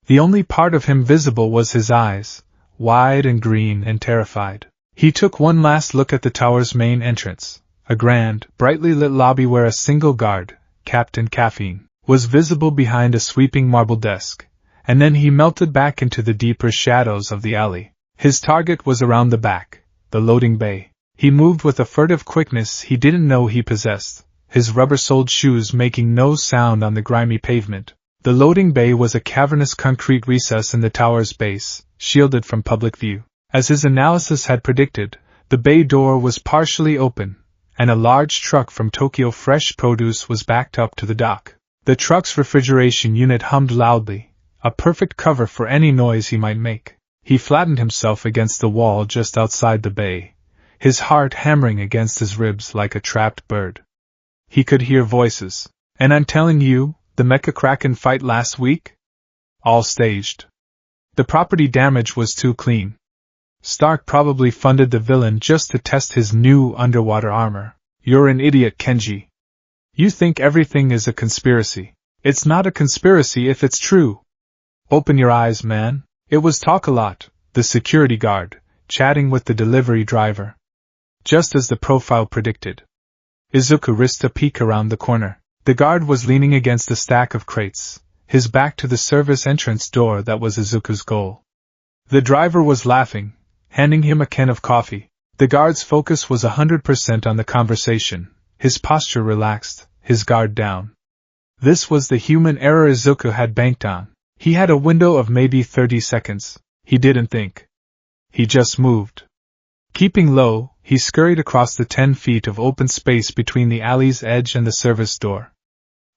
The only part of him visible was his eyes, wide and green and terrified. He took one last look at the tower's main entrance, a grand, brightly lit lobby where a single guard, Captain Caffeine, was visible behind a sweeping marble desk, and then he melted back into the deeper shadows of the alley. His target was around the back, the loading bay. He moved with a furtive quickness he didn't know he possessed, his rubber-soled shoes making no sound on the grimy pavement. The loading bay was a cavernous concrete recess in the tower's base, shielded from public view. As his analysis had predicted, the bay door was partially open, and a large truck from Tokyo Fresh Produce was backed up to the dock. The truck's refrigeration unit hummed loudly, a perfect cover for any noise he might make. He flattened himself against the wall just outside the bay, his heart hammering against his ribs like a trapped bird. He could hear voices. "And I'm telling you, the Mecha Kraken fight last week? All staged. The property damage was too clean. Stark probably funded the villain just to test his new underwater armor. You're an idiot, Kenji. You think everything is a conspiracy. It's not a conspiracy if it's true. Open your eyes, man." It was Talk-A-Lot, the security guard, chatting with the delivery driver. Just as the profile predicted. Izuku risked a peek around the corner. The guard was leaning against a stack of crates, his back to the service entrance door that was Izuku's goal. The driver was laughing, handing him a can of coffee. The guard's focus was 100% on the conversation, his posture relaxed, his guard down. This was the human error Izuku had banked on. He had a window of maybe 30 seconds. He didn't think. He just moved. Keeping low, he scurried across the 10 feet of open space between the alley's edge and the service door.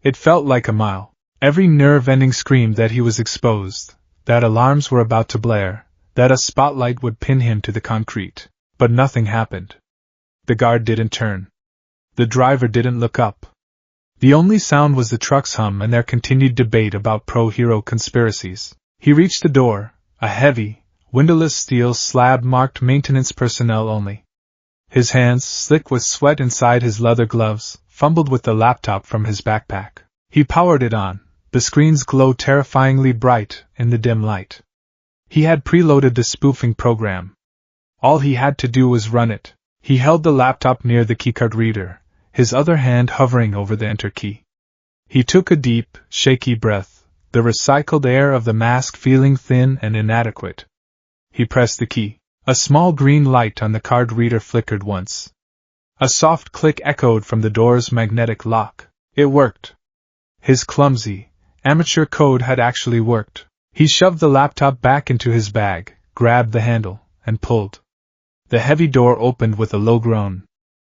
It felt like a mile. Every nerve-ending screamed that he was exposed, that alarms were about to blare, that a spotlight would pin him to the concrete. But nothing happened. The guard didn't turn. The driver didn't look up. The only sound was the truck's hum and their continued debate about pro-hero conspiracies. He reached the door, a heavy, windowless steel slab marked maintenance personnel only. His hands, slick with sweat inside his leather gloves, fumbled with the laptop from his backpack. He powered it on. The screens glowed terrifyingly bright in the dim light. He had preloaded the spoofing program. All he had to do was run it. He held the laptop near the keycard reader, his other hand hovering over the enter key. He took a deep, shaky breath, the recycled air of the mask feeling thin and inadequate. He pressed the key. A small green light on the card reader flickered once. A soft click echoed from the door's magnetic lock. It worked. His clumsy, amateur code had actually worked. He shoved the laptop back into his bag, grabbed the handle, and pulled. The heavy door opened with a low groan.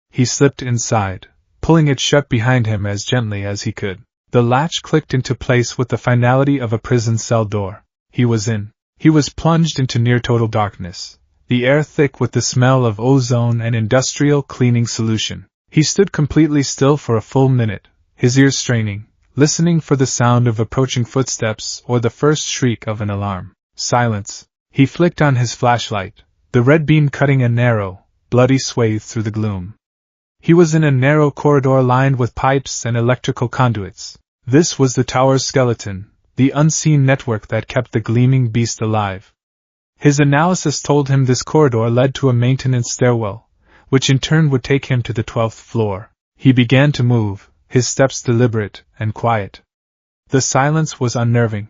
He slipped inside, pulling it shut behind him as gently as he could. The latch clicked into place with the finality of a prison cell door. He was in. He was plunged into near-total darkness, the air thick with the smell of ozone and industrial cleaning solution. He stood completely still for a full minute, his ears straining, listening for the sound of approaching footsteps or the first shriek of an alarm. Silence. He flicked on his flashlight, the red beam cutting a narrow, bloody swathe through the gloom. He was in a narrow corridor lined with pipes and electrical conduits. This was the tower's skeleton, the unseen network that kept the gleaming beast alive. His analysis told him this corridor led to a maintenance stairwell, which in turn would take him to the 12th floor. He began to move, his steps deliberate and quiet. The silence was unnerving.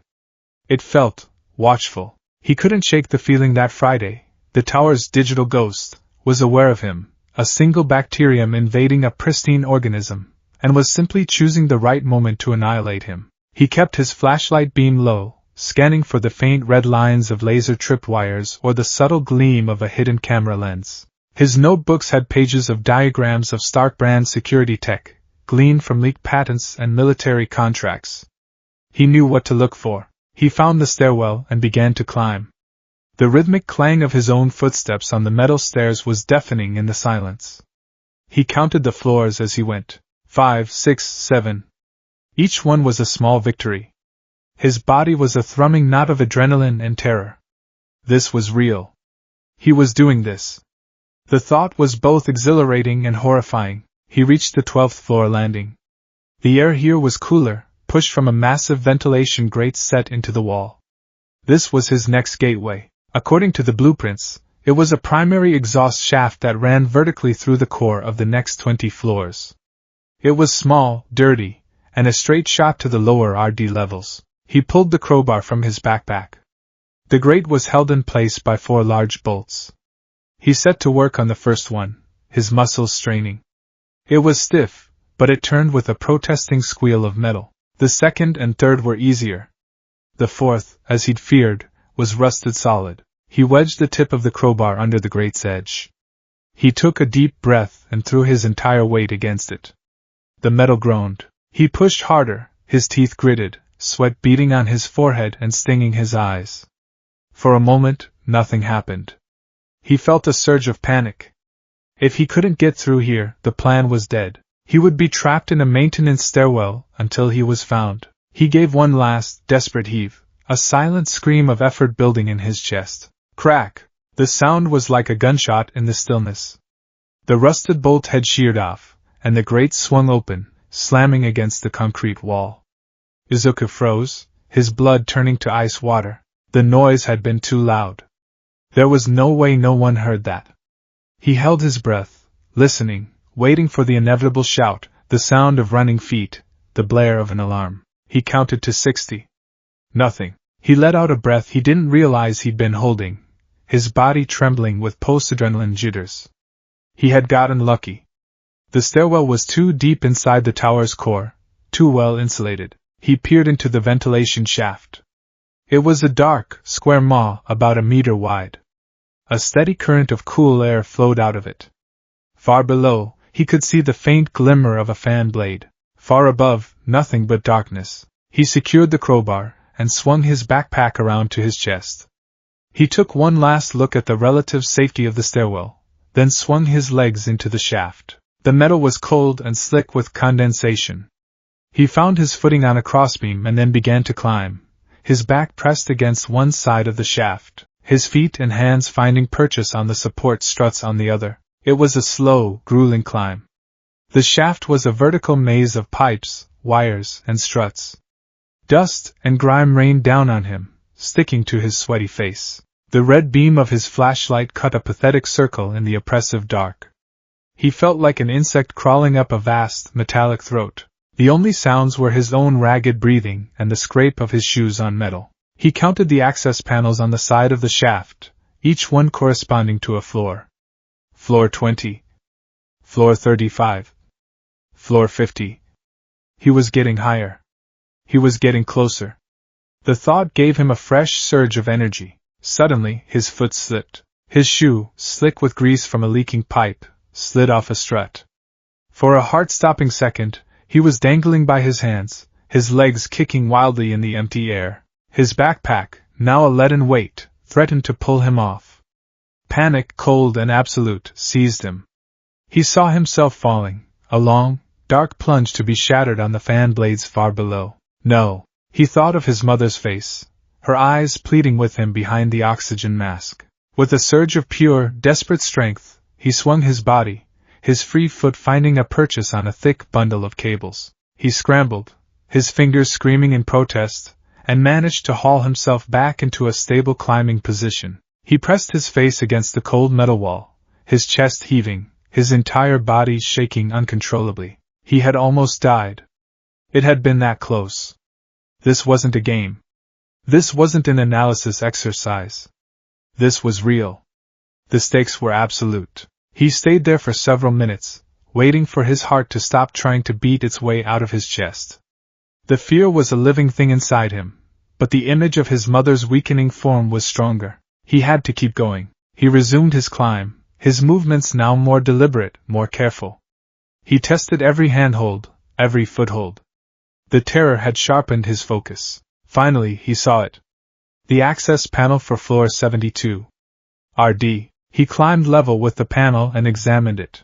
It felt watchful. He couldn't shake the feeling that Friday, the tower's digital ghost, was aware of him, a single bacterium invading a pristine organism, and was simply choosing the right moment to annihilate him. He kept his flashlight beam low, scanning for the faint red lines of laser tripwires or the subtle gleam of a hidden camera lens. His notebooks had pages of diagrams of Stark brand security tech, gleaned from leaked patents and military contracts. He knew what to look for. He found the stairwell and began to climb. The rhythmic clang of his own footsteps on the metal stairs was deafening in the silence. He counted the floors as he went. 5, 6, 7. Each one was a small victory. His body was a thrumming knot of adrenaline and terror. This was real. He was doing this. The thought was both exhilarating and horrifying. He reached the 12th floor landing. The air here was cooler, pushed from a massive ventilation grate set into the wall. This was his next gateway. According to the blueprints, it was a primary exhaust shaft that ran vertically through the core of the next 20 floors. It was small, dirty, and a straight shot to the lower RD levels. He pulled the crowbar from his backpack. The grate was held in place by 4 large bolts. He set to work on the first one, his muscles straining. It was stiff, but it turned with a protesting squeal of metal. The second and third were easier. The fourth, as he'd feared, was rusted solid. He wedged the tip of the crowbar under the grate's edge. He took a deep breath and threw his entire weight against it. The metal groaned. He pushed harder, his teeth gritted, sweat beading on his forehead and stinging his eyes. For a moment, nothing happened. He felt a surge of panic. If he couldn't get through here, the plan was dead. He would be trapped in a maintenance stairwell until he was found. He gave one last, desperate heave, a silent scream of effort building in his chest. Crack! The sound was like a gunshot in the stillness. The rusted bolt had sheared off, and the grate swung open, slamming against the concrete wall. Izuku froze, his blood turning to ice water. The noise had been too loud. There was no way no one heard that. He held his breath, listening, waiting for the inevitable shout, the sound of running feet, the blare of an alarm. He counted to 60. Nothing. He let out a breath he didn't realize he'd been holding, his body trembling with post-adrenaline jitters. He had gotten lucky. The stairwell was too deep inside the tower's core, too well insulated. He peered into the ventilation shaft. It was a dark, square maw about a meter wide. A steady current of cool air flowed out of it. Far below, he could see the faint glimmer of a fan blade. Far above, nothing but darkness. He secured the crowbar and swung his backpack around to his chest. He took one last look at the relative safety of the stairwell, then swung his legs into the shaft. The metal was cold and slick with condensation. He found his footing on a crossbeam and then began to climb, his back pressed against one side of the shaft, his feet and hands finding purchase on the support struts on the other. It was a slow, grueling climb. The shaft was a vertical maze of pipes, wires, and struts. Dust and grime rained down on him, sticking to his sweaty face. The red beam of his flashlight cut a pathetic circle in the oppressive dark. He felt like an insect crawling up a vast, metallic throat. The only sounds were his own ragged breathing and the scrape of his shoes on metal. He counted the access panels on the side of the shaft, each one corresponding to a floor. Floor 20. Floor 35. Floor 50. He was getting higher. He was getting closer. The thought gave him a fresh surge of energy. Suddenly, his foot slipped. His shoe, slick with grease from a leaking pipe, slid off a strut. For a heart-stopping second, he was dangling by his hands, his legs kicking wildly in the empty air. His backpack, now a leaden weight, threatened to pull him off. Panic, cold and absolute, seized him. He saw himself falling, a long, dark plunge to be shattered on the fan blades far below. No, he thought of his mother's face, her eyes pleading with him behind the oxygen mask. With a surge of pure, desperate strength, he swung his body, his free foot finding a purchase on a thick bundle of cables. He scrambled, his fingers screaming in protest, and managed to haul himself back into a stable climbing position. He pressed his face against the cold metal wall, his chest heaving, his entire body shaking uncontrollably. He had almost died. It had been that close. This wasn't a game. This wasn't an analysis exercise. This was real. The stakes were absolute. He stayed there for several minutes, waiting for his heart to stop trying to beat its way out of his chest. The fear was a living thing inside him, but the image of his mother's weakening form was stronger. He had to keep going. He resumed his climb, his movements now more deliberate, more careful. He tested every handhold, every foothold. The terror had sharpened his focus. Finally, he saw it. The access panel for floor 72. RD. He climbed level with the panel and examined it.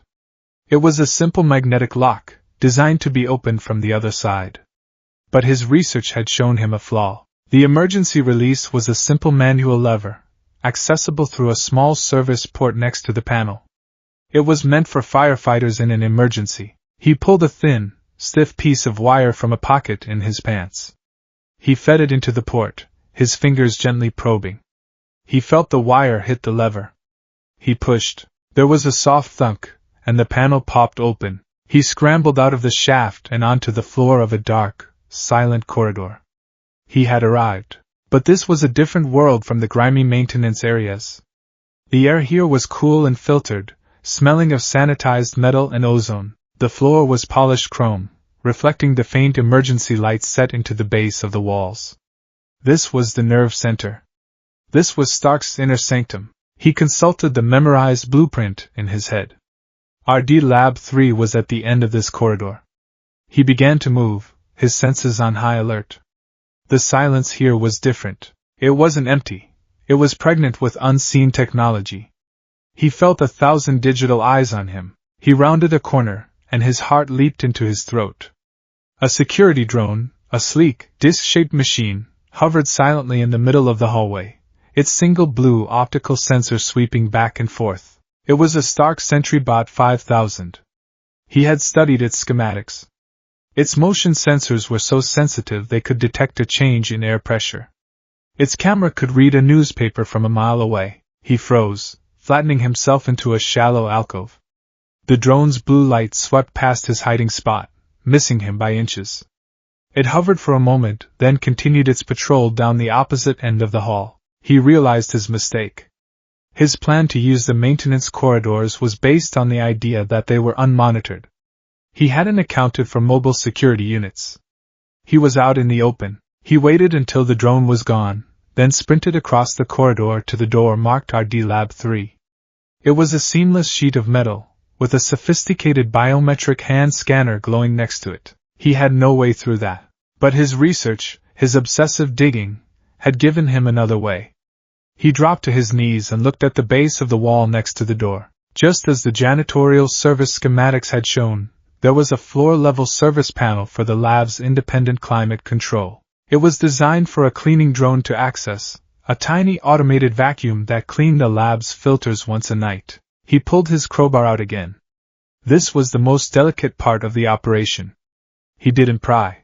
It was a simple magnetic lock, designed to be opened from the other side. But his research had shown him a flaw. The emergency release was a simple manual lever, accessible through a small service port next to the panel. It was meant for firefighters in an emergency. He pulled a thin, stiff piece of wire from a pocket in his pants. He fed it into the port, his fingers gently probing. He felt the wire hit the lever. He pushed. There was a soft thunk, and the panel popped open. He scrambled out of the shaft and onto the floor of a dark, silent corridor. He had arrived. But this was a different world from the grimy maintenance areas. The air here was cool and filtered, smelling of sanitized metal and ozone. The floor was polished chrome, reflecting the faint emergency lights set into the base of the walls. This was the nerve center. This was Stark's inner sanctum. He consulted the memorized blueprint in his head. RD Lab 3 was at the end of this corridor. He began to move, his senses on high alert. The silence here was different. It wasn't empty. It was pregnant with unseen technology. He felt 1,000 digital eyes on him. He rounded a corner, and his heart leaped into his throat. A security drone, a sleek, disc-shaped machine, hovered silently in the middle of the hallway, its single blue optical sensor sweeping back and forth. It was a Stark SentryBot 5000. He had studied its schematics. Its motion sensors were so sensitive they could detect a change in air pressure. Its camera could read a newspaper from a mile away. He froze, flattening himself into a shallow alcove. The drone's blue light swept past his hiding spot, missing him by inches. It hovered for a moment, then continued its patrol down the opposite end of the hall. He realized his mistake. His plan to use the maintenance corridors was based on the idea that they were unmonitored. He hadn't accounted for mobile security units. He was out in the open. He waited until the drone was gone, then sprinted across the corridor to the door marked RD Lab 3. It was a seamless sheet of metal, with a sophisticated biometric hand scanner glowing next to it. He had no way through that. But his research, his obsessive digging, had given him another way. He dropped to his knees and looked at the base of the wall next to the door. Just as the janitorial service schematics had shown, there was a floor-level service panel for the lab's independent climate control. It was designed for a cleaning drone to access, a tiny automated vacuum that cleaned the lab's filters once a night. He pulled his crowbar out again. This was the most delicate part of the operation. He didn't pry.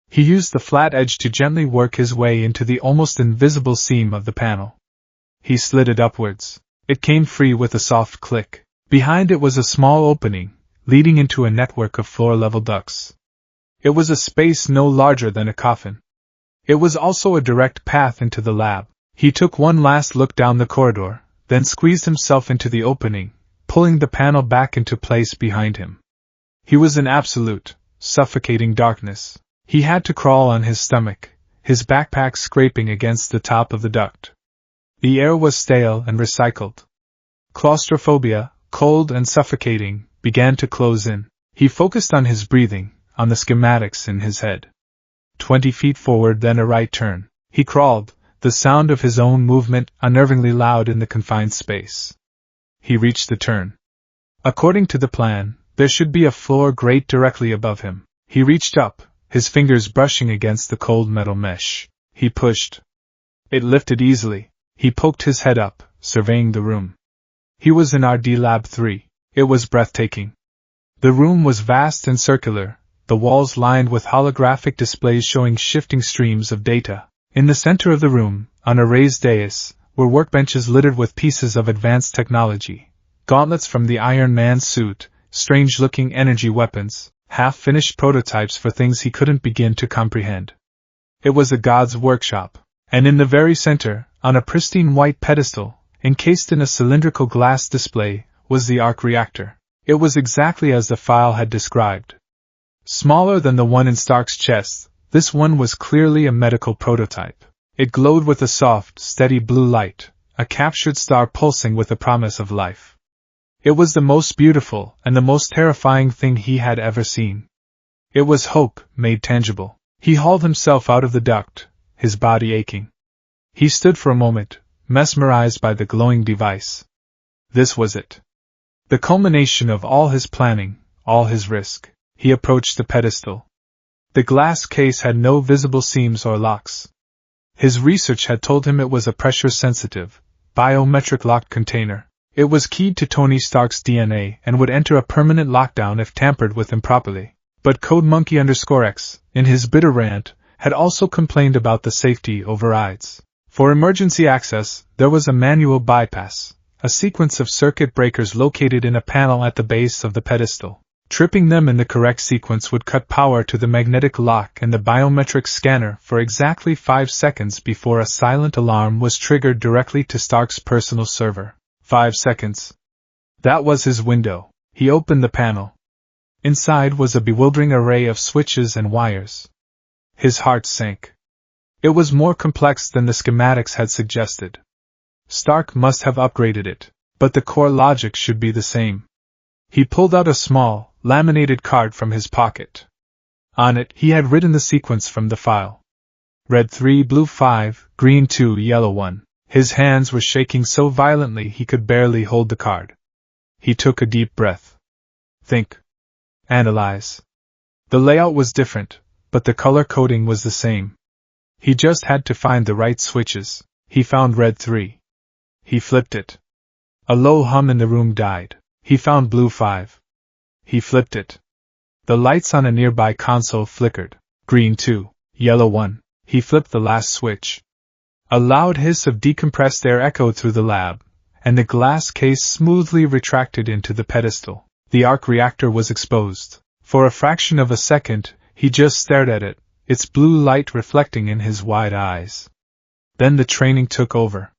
He used the flat edge to gently work his way into the almost invisible seam of the panel. He slid it upwards. It came free with a soft click. Behind it was a small opening, leading into a network of floor-level ducts. It was a space no larger than a coffin. It was also a direct path into the lab. He took one last look down the corridor, then squeezed himself into the opening, pulling the panel back into place behind him. He was in absolute, suffocating darkness. He had to crawl on his stomach, his backpack scraping against the top of the duct. The air was stale and recycled. Claustrophobia, cold and suffocating, began to close in. He focused on his breathing, on the schematics in his head. 20 feet forward, then a right turn. He crawled, the sound of his own movement unnervingly loud in the confined space. He reached the turn. According to the plan, there should be a floor grate directly above him. He reached up, his fingers brushing against the cold metal mesh. He pushed. It lifted easily. He poked his head up, surveying the room. He was in RD Lab 3. It was breathtaking. The room was vast and circular, the walls lined with holographic displays showing shifting streams of data. In the center of the room, on a raised dais, were workbenches littered with pieces of advanced technology, gauntlets from the Iron Man's suit, strange-looking energy weapons, half-finished prototypes for things he couldn't begin to comprehend. It was a god's workshop, and in the very center, on a pristine white pedestal, encased in a cylindrical glass display, was the arc reactor. It was exactly as the file had described. Smaller than the one in Stark's chest, this one was clearly a medical prototype. It glowed with a soft, steady blue light, a captured star pulsing with the promise of life. It was the most beautiful and the most terrifying thing he had ever seen. It was hope made tangible. He hauled himself out of the duct, his body aching. He stood for a moment, mesmerized by the glowing device. This was it. The culmination of all his planning, all his risk. He approached the pedestal. The glass case had no visible seams or locks. His research had told him it was a pressure-sensitive, biometric locked container. It was keyed to Tony Stark's DNA and would enter a permanent lockdown if tampered with improperly. But CodeMonkey_X, in his bitter rant, had also complained about the safety overrides. For emergency access, there was a manual bypass, a sequence of circuit breakers located in a panel at the base of the pedestal. Tripping them in the correct sequence would cut power to the magnetic lock and the biometric scanner for exactly 5 seconds before a silent alarm was triggered directly to Stark's personal server. 5 seconds. That was his window. He opened the panel. Inside was a bewildering array of switches and wires. His heart sank. It was more complex than the schematics had suggested. Stark must have upgraded it, but the core logic should be the same. He pulled out a small, laminated card from his pocket. On it, he had written the sequence from the file. Red 3, blue 5, green 2, yellow 1. His hands were shaking so violently he could barely hold the card. He took a deep breath. Think. Analyze. The layout was different, but the color coding was the same. He just had to find the right switches. He found red 3. He flipped it. A low hum in the room died. He found blue 5. He flipped it. The lights on a nearby console flickered. Green 2, yellow 1. He flipped the last switch. A loud hiss of decompressed air echoed through the lab, and the glass case smoothly retracted into the pedestal. The arc reactor was exposed. For a fraction of a second, he just stared at it, its blue light reflecting in his wide eyes. Then the training took over.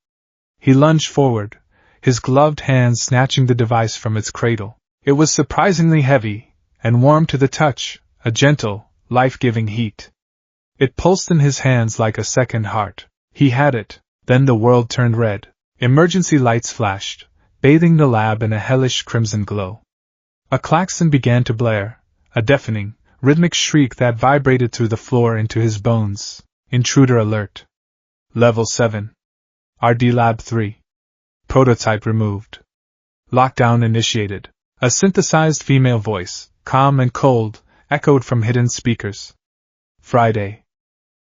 He lunged forward, his gloved hands snatching the device from its cradle. It was surprisingly heavy, and warm to the touch, a gentle, life-giving heat. It pulsed in his hands like a second heart. He had it. Then the world turned red. Emergency lights flashed, bathing the lab in a hellish crimson glow. A klaxon began to blare, a deafening, rhythmic shriek that vibrated through the floor into his bones. Intruder alert. Level 7. RD Lab 3. Prototype removed. Lockdown initiated. A synthesized female voice, calm and cold, echoed from hidden speakers. Friday.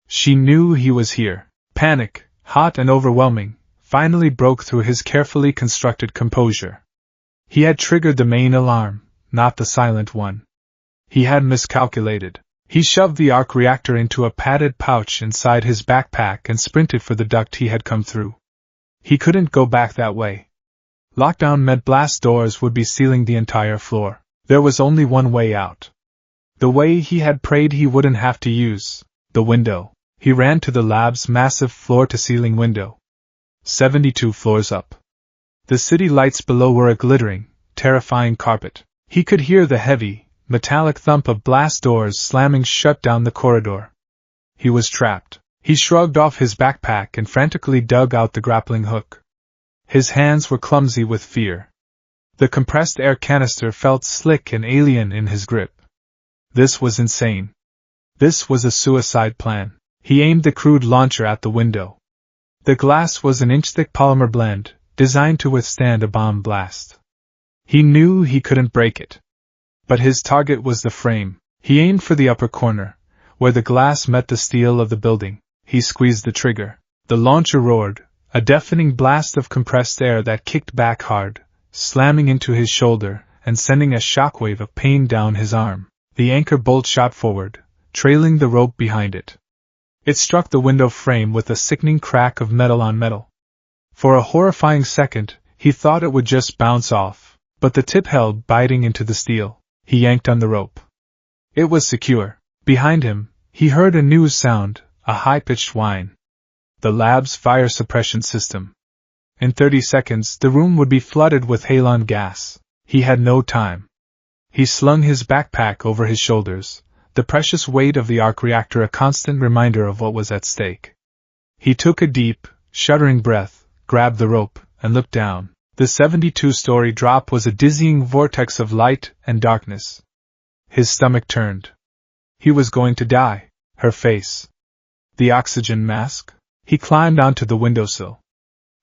She knew he was here. Panic, hot and overwhelming, finally broke through his carefully constructed composure. He had triggered the main alarm, not the silent one. He had miscalculated. He shoved the arc reactor into a padded pouch inside his backpack and sprinted for the duct he had come through. He couldn't go back that way. Lockdown meant blast doors would be sealing the entire floor. There was only one way out. The way he had prayed he wouldn't have to use, the window. He ran to the lab's massive floor-to-ceiling window. 72 floors up. The city lights below were a glittering, terrifying carpet. He could hear the heavy, metallic thump of blast doors slamming shut down the corridor. He was trapped. He shrugged off his backpack and frantically dug out the grappling hook. His hands were clumsy with fear. The compressed air canister felt slick and alien in his grip. This was insane. This was a suicide plan. He aimed the crude launcher at the window. The glass was an inch-thick polymer blend, designed to withstand a bomb blast. He knew he couldn't break it. But his target was the frame. He aimed for the upper corner, where the glass met the steel of the building. He squeezed the trigger. The launcher roared, a deafening blast of compressed air that kicked back hard, slamming into his shoulder and sending a shockwave of pain down his arm. The anchor bolt shot forward, trailing the rope behind it. It struck the window frame with a sickening crack of metal on metal. For a horrifying second, he thought it would just bounce off, but the tip held, biting into the steel. He yanked on the rope. It was secure. Behind him, he heard a new sound, a high-pitched whine. The lab's fire suppression system. In 30 seconds, the room would be flooded with halon gas. He had no time. He slung his backpack over his shoulders, the precious weight of the arc reactor a constant reminder of what was at stake. He took a deep, shuddering breath, grabbed the rope, and looked down. The 72-story drop was a dizzying vortex of light and darkness. His stomach turned. He was going to die. Her face. The oxygen mask? He climbed onto the windowsill.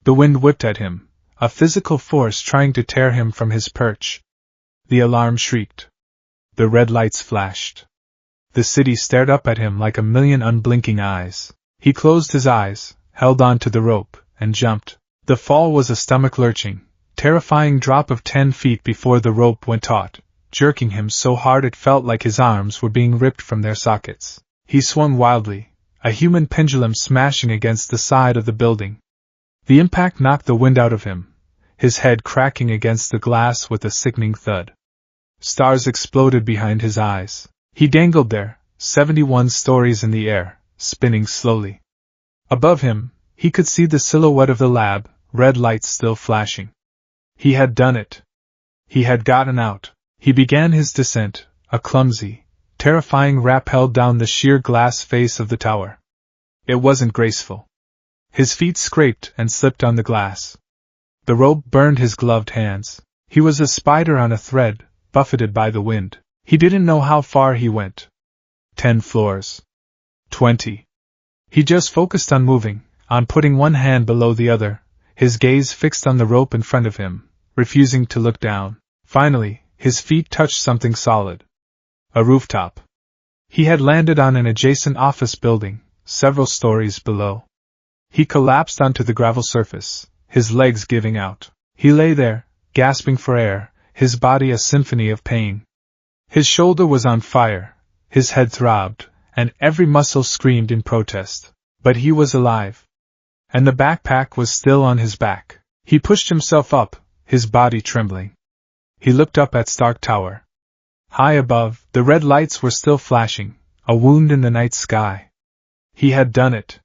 The wind whipped at him, a physical force trying to tear him from his perch. The alarm shrieked. The red lights flashed. The city stared up at him like a million unblinking eyes. He closed his eyes, held on to the rope, and jumped. The fall was a stomach-lurching, terrifying drop of 10 feet before the rope went taut, jerking him so hard it felt like his arms were being ripped from their sockets. He swung wildly, a human pendulum smashing against the side of the building. The impact knocked the wind out of him, his head cracking against the glass with a sickening thud. Stars exploded behind his eyes. He dangled there, 71 stories in the air, spinning slowly. Above him, he could see the silhouette of the lab, red lights still flashing. He had done it. He had gotten out. He began his descent, a clumsy, terrifying rappel down the sheer glass face of the tower. It wasn't graceful. His feet scraped and slipped on the glass. The rope burned his gloved hands. He was a spider on a thread, buffeted by the wind. He didn't know how far he went. 10 floors. 20. He just focused on moving, on putting one hand below the other, his gaze fixed on the rope in front of him, refusing to look down. Finally, his feet touched something solid. A rooftop. He had landed on an adjacent office building, several stories below. He collapsed onto the gravel surface, his legs giving out. He lay there, gasping for air, his body a symphony of pain. His shoulder was on fire, his head throbbed, and every muscle screamed in protest. But he was alive. And the backpack was still on his back. He pushed himself up, his body trembling. He looked up at Stark Tower. High above, the red lights were still flashing, a wound in the night sky. He had done it.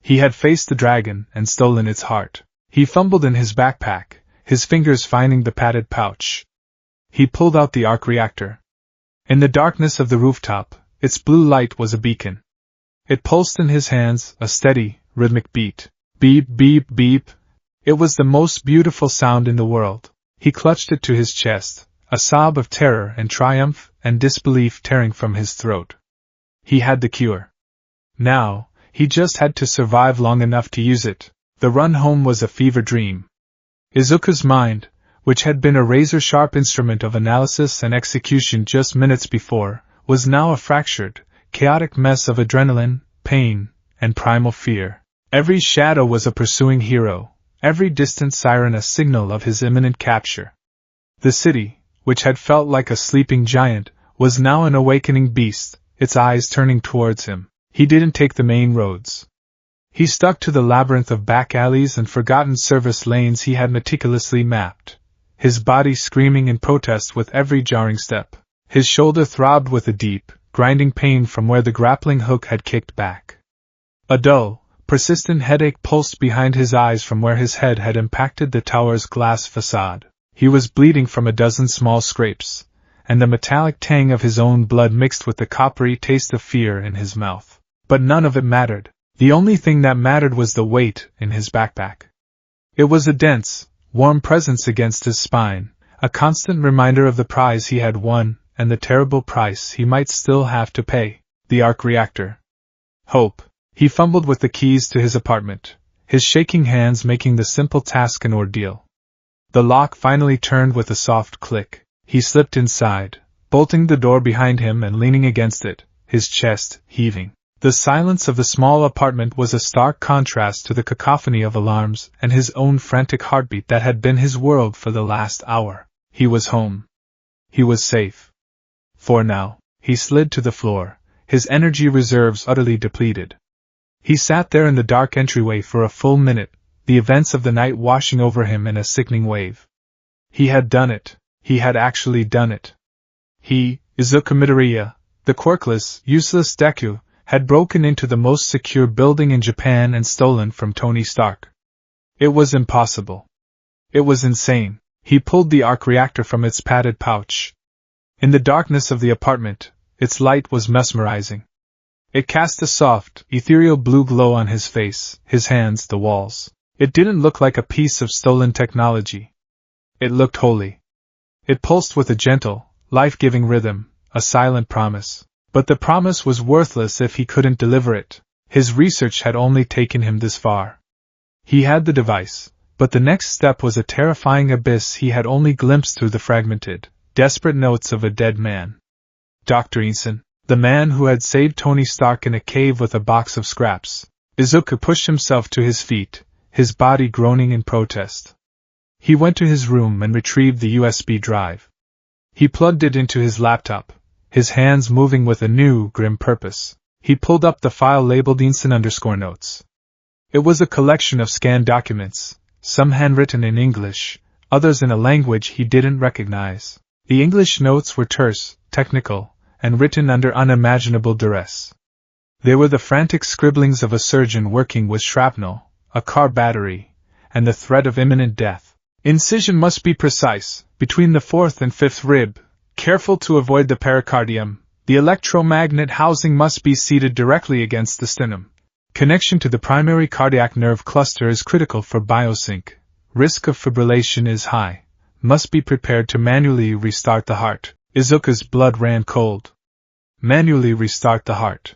He had faced the dragon and stolen its heart. He fumbled in his backpack, his fingers finding the padded pouch. He pulled out the arc reactor. In the darkness of the rooftop, its blue light was a beacon. It pulsed in his hands, a steady, rhythmic beat. Beep, beep, beep. It was the most beautiful sound in the world. He clutched it to his chest, a sob of terror and triumph and disbelief tearing from his throat. He had the cure. Now, he just had to survive long enough to use it. The run home was a fever dream. Izuku's mind, which had been a razor-sharp instrument of analysis and execution just minutes before, was now a fractured, chaotic mess of adrenaline, pain, and primal fear. Every shadow was a pursuing hero, every distant siren a signal of his imminent capture. The city, which had felt like a sleeping giant, was now an awakening beast, its eyes turning towards him. He didn't take the main roads. He stuck to the labyrinth of back alleys and forgotten service lanes he had meticulously mapped, his body screaming in protest with every jarring step. His shoulder throbbed with a deep, grinding pain from where the grappling hook had kicked back. A dull, persistent headache pulsed behind his eyes from where his head had impacted the tower's glass facade. He was bleeding from a dozen small scrapes, and the metallic tang of his own blood mixed with the coppery taste of fear in his mouth. But none of it mattered. The only thing that mattered was the weight in his backpack. It was a dense, warm presence against his spine, a constant reminder of the prize he had won and the terrible price he might still have to pay. The arc reactor. Hope. He fumbled with the keys to his apartment, his shaking hands making the simple task an ordeal. The lock finally turned with a soft click. He slipped inside, bolting the door behind him and leaning against it, his chest heaving. The silence of the small apartment was a stark contrast to the cacophony of alarms and his own frantic heartbeat that had been his world for the last hour. He was home. He was safe. For now, he slid to the floor, his energy reserves utterly depleted. He sat there in the dark entryway for a full minute, the events of the night washing over him in a sickening wave. He had done it. He had actually done it. He, Izuku Midoriya, the quirkless, useless Deku, had broken into the most secure building in Japan and stolen from Tony Stark. It was impossible. It was insane. He pulled the arc reactor from its padded pouch. In the darkness of the apartment, its light was mesmerizing. It cast a soft, ethereal blue glow on his face, his hands, the walls. It didn't look like a piece of stolen technology. It looked holy. It pulsed with a gentle, life-giving rhythm, a silent promise. But the promise was worthless if he couldn't deliver it. His research had only taken him this far. He had the device, but the next step was a terrifying abyss he had only glimpsed through the fragmented, desperate notes of a dead man. Dr. Eason, the man who had saved Tony Stark in a cave with a box of scraps. Izuku pushed himself to his feet, his body groaning in protest. He went to his room and retrieved the USB drive. He plugged it into his laptop, his hands moving with a new, grim purpose. He pulled up the file labeled Eason_notes. It was a collection of scanned documents, some handwritten in English, others in a language he didn't recognize. The English notes were terse, technical, and written under unimaginable duress. They were the frantic scribblings of a surgeon working with shrapnel, a car battery, and the threat of imminent death. Incision must be precise, between the fourth and fifth rib, careful to avoid the pericardium. The electromagnet housing must be seated directly against the sternum. Connection to the primary cardiac nerve cluster is critical for biosync. Risk of fibrillation is high. Must be prepared to manually restart the heart. Izuku's blood ran cold. Manually restart the heart.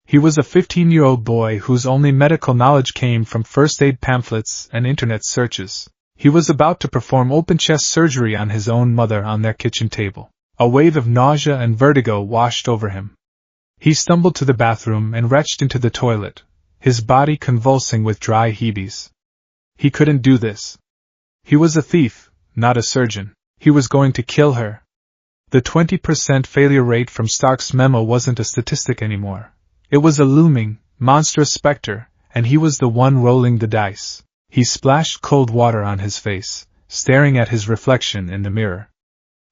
He was a 15-year-old boy whose only medical knowledge came from first aid pamphlets and internet searches. He was about to perform open-chest surgery on his own mother on their kitchen table. A wave of nausea and vertigo washed over him. He stumbled to the bathroom and retched into the toilet, his body convulsing with dry heaves. He couldn't do this. He was a thief, not a surgeon. He was going to kill her. The 20% failure rate from Stark's memo wasn't a statistic anymore. It was a looming, monstrous specter, and he was the one rolling the dice. He splashed cold water on his face, staring at his reflection in the mirror.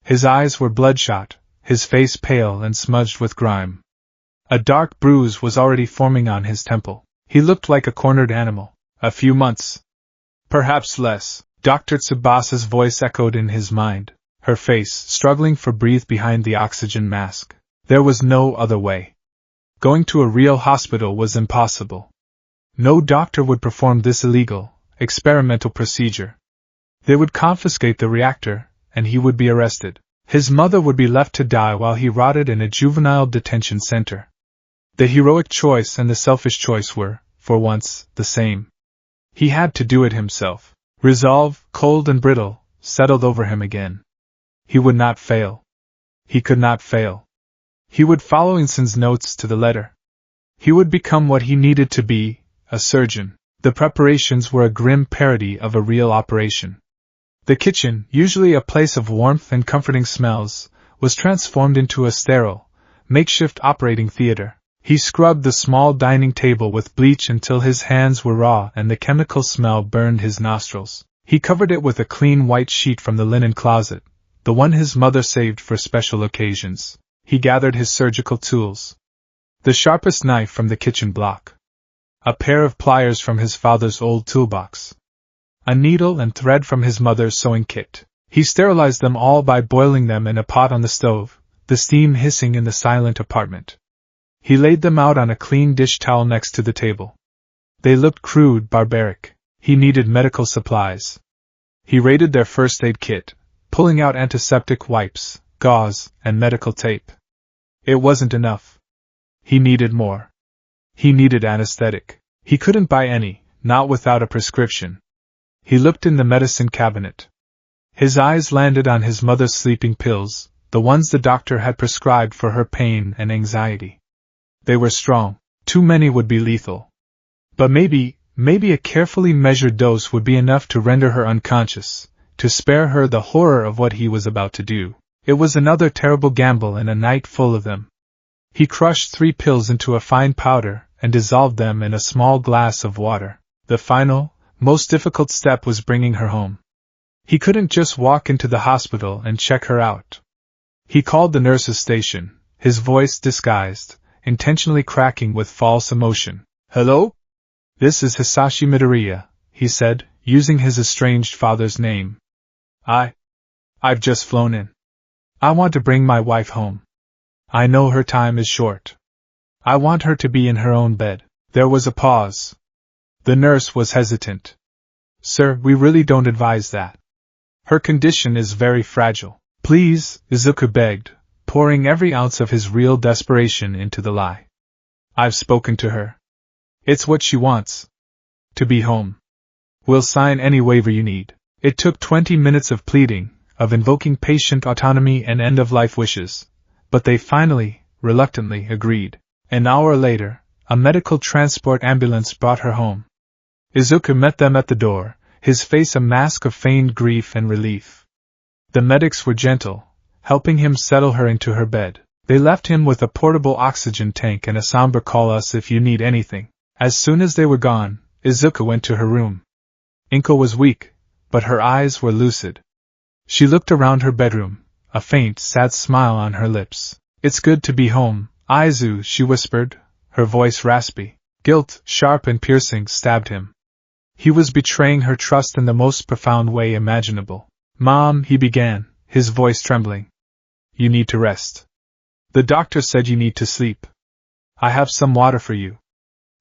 His eyes were bloodshot, his face pale and smudged with grime. A dark bruise was already forming on his temple. He looked like a cornered animal. A few months. Perhaps less. Dr. Tsubasa's voice echoed in his mind, her face struggling for breath behind the oxygen mask. There was no other way. Going to a real hospital was impossible. No doctor would perform this illegal, experimental procedure. They would confiscate the reactor, and he would be arrested. His mother would be left to die while he rotted in a juvenile detention center. The heroic choice and the selfish choice were, for once, the same. He had to do it himself. Resolve, cold and brittle, settled over him again. He would not fail. He could not fail. He would follow Inson's notes to the letter. He would become what he needed to be, a surgeon. The preparations were a grim parody of a real operation. The kitchen, usually a place of warmth and comforting smells, was transformed into a sterile, makeshift operating theater. He scrubbed the small dining table with bleach until his hands were raw and the chemical smell burned his nostrils. He covered it with a clean white sheet from the linen closet, the one his mother saved for special occasions. He gathered his surgical tools. The sharpest knife from the kitchen block. A pair of pliers from his father's old toolbox. A needle and thread from his mother's sewing kit. He sterilized them all by boiling them in a pot on the stove, the steam hissing in the silent apartment. He laid them out on a clean dish towel next to the table. They looked crude, barbaric. He needed medical supplies. He raided their first aid kit, pulling out antiseptic wipes, gauze, and medical tape. It wasn't enough. He needed more. He needed anesthetic. He couldn't buy any, not without a prescription. He looked in the medicine cabinet. His eyes landed on his mother's sleeping pills, the ones the doctor had prescribed for her pain and anxiety. They were strong. Too many would be lethal. But maybe a carefully measured dose would be enough to render her unconscious, to spare her the horror of what he was about to do. It was another terrible gamble and a night full of them. He crushed 3 pills into a fine powder and dissolved them in a small glass of water. The final, most difficult step was bringing her home. He couldn't just walk into the hospital and check her out. He called the nurse's station, his voice disguised, intentionally cracking with false emotion. "Hello? This is Hisashi Midoriya," he said, using his estranged father's name. I've just flown in. I want to bring my wife home. I know her time is short. I want her to be in her own bed." There was a pause. The nurse was hesitant. "Sir, we really don't advise that. Her condition is very fragile. Please," Izuku begged, pouring every ounce of his real desperation into the lie. "I've spoken to her. It's what she wants. To be home. We'll sign any waiver you need." It took 20 minutes of pleading, of invoking patient autonomy and end-of-life wishes, but they finally, reluctantly, agreed. An hour later, a medical transport ambulance brought her home. Izuku met them at the door, his face a mask of feigned grief and relief. The medics were gentle, helping him settle her into her bed. They left him with a portable oxygen tank and a somber "call us if you need anything." As soon as they were gone, Izuku went to her room. Inko was weak, but her eyes were lucid. She looked around her bedroom, a faint, sad smile on her lips. "It's good to be home, Aizu," she whispered, her voice raspy. Guilt, sharp and piercing, stabbed him. He was betraying her trust in the most profound way imaginable. "Mom," he began, his voice trembling. "You need to rest. The doctor said you need to sleep. I have some water for you.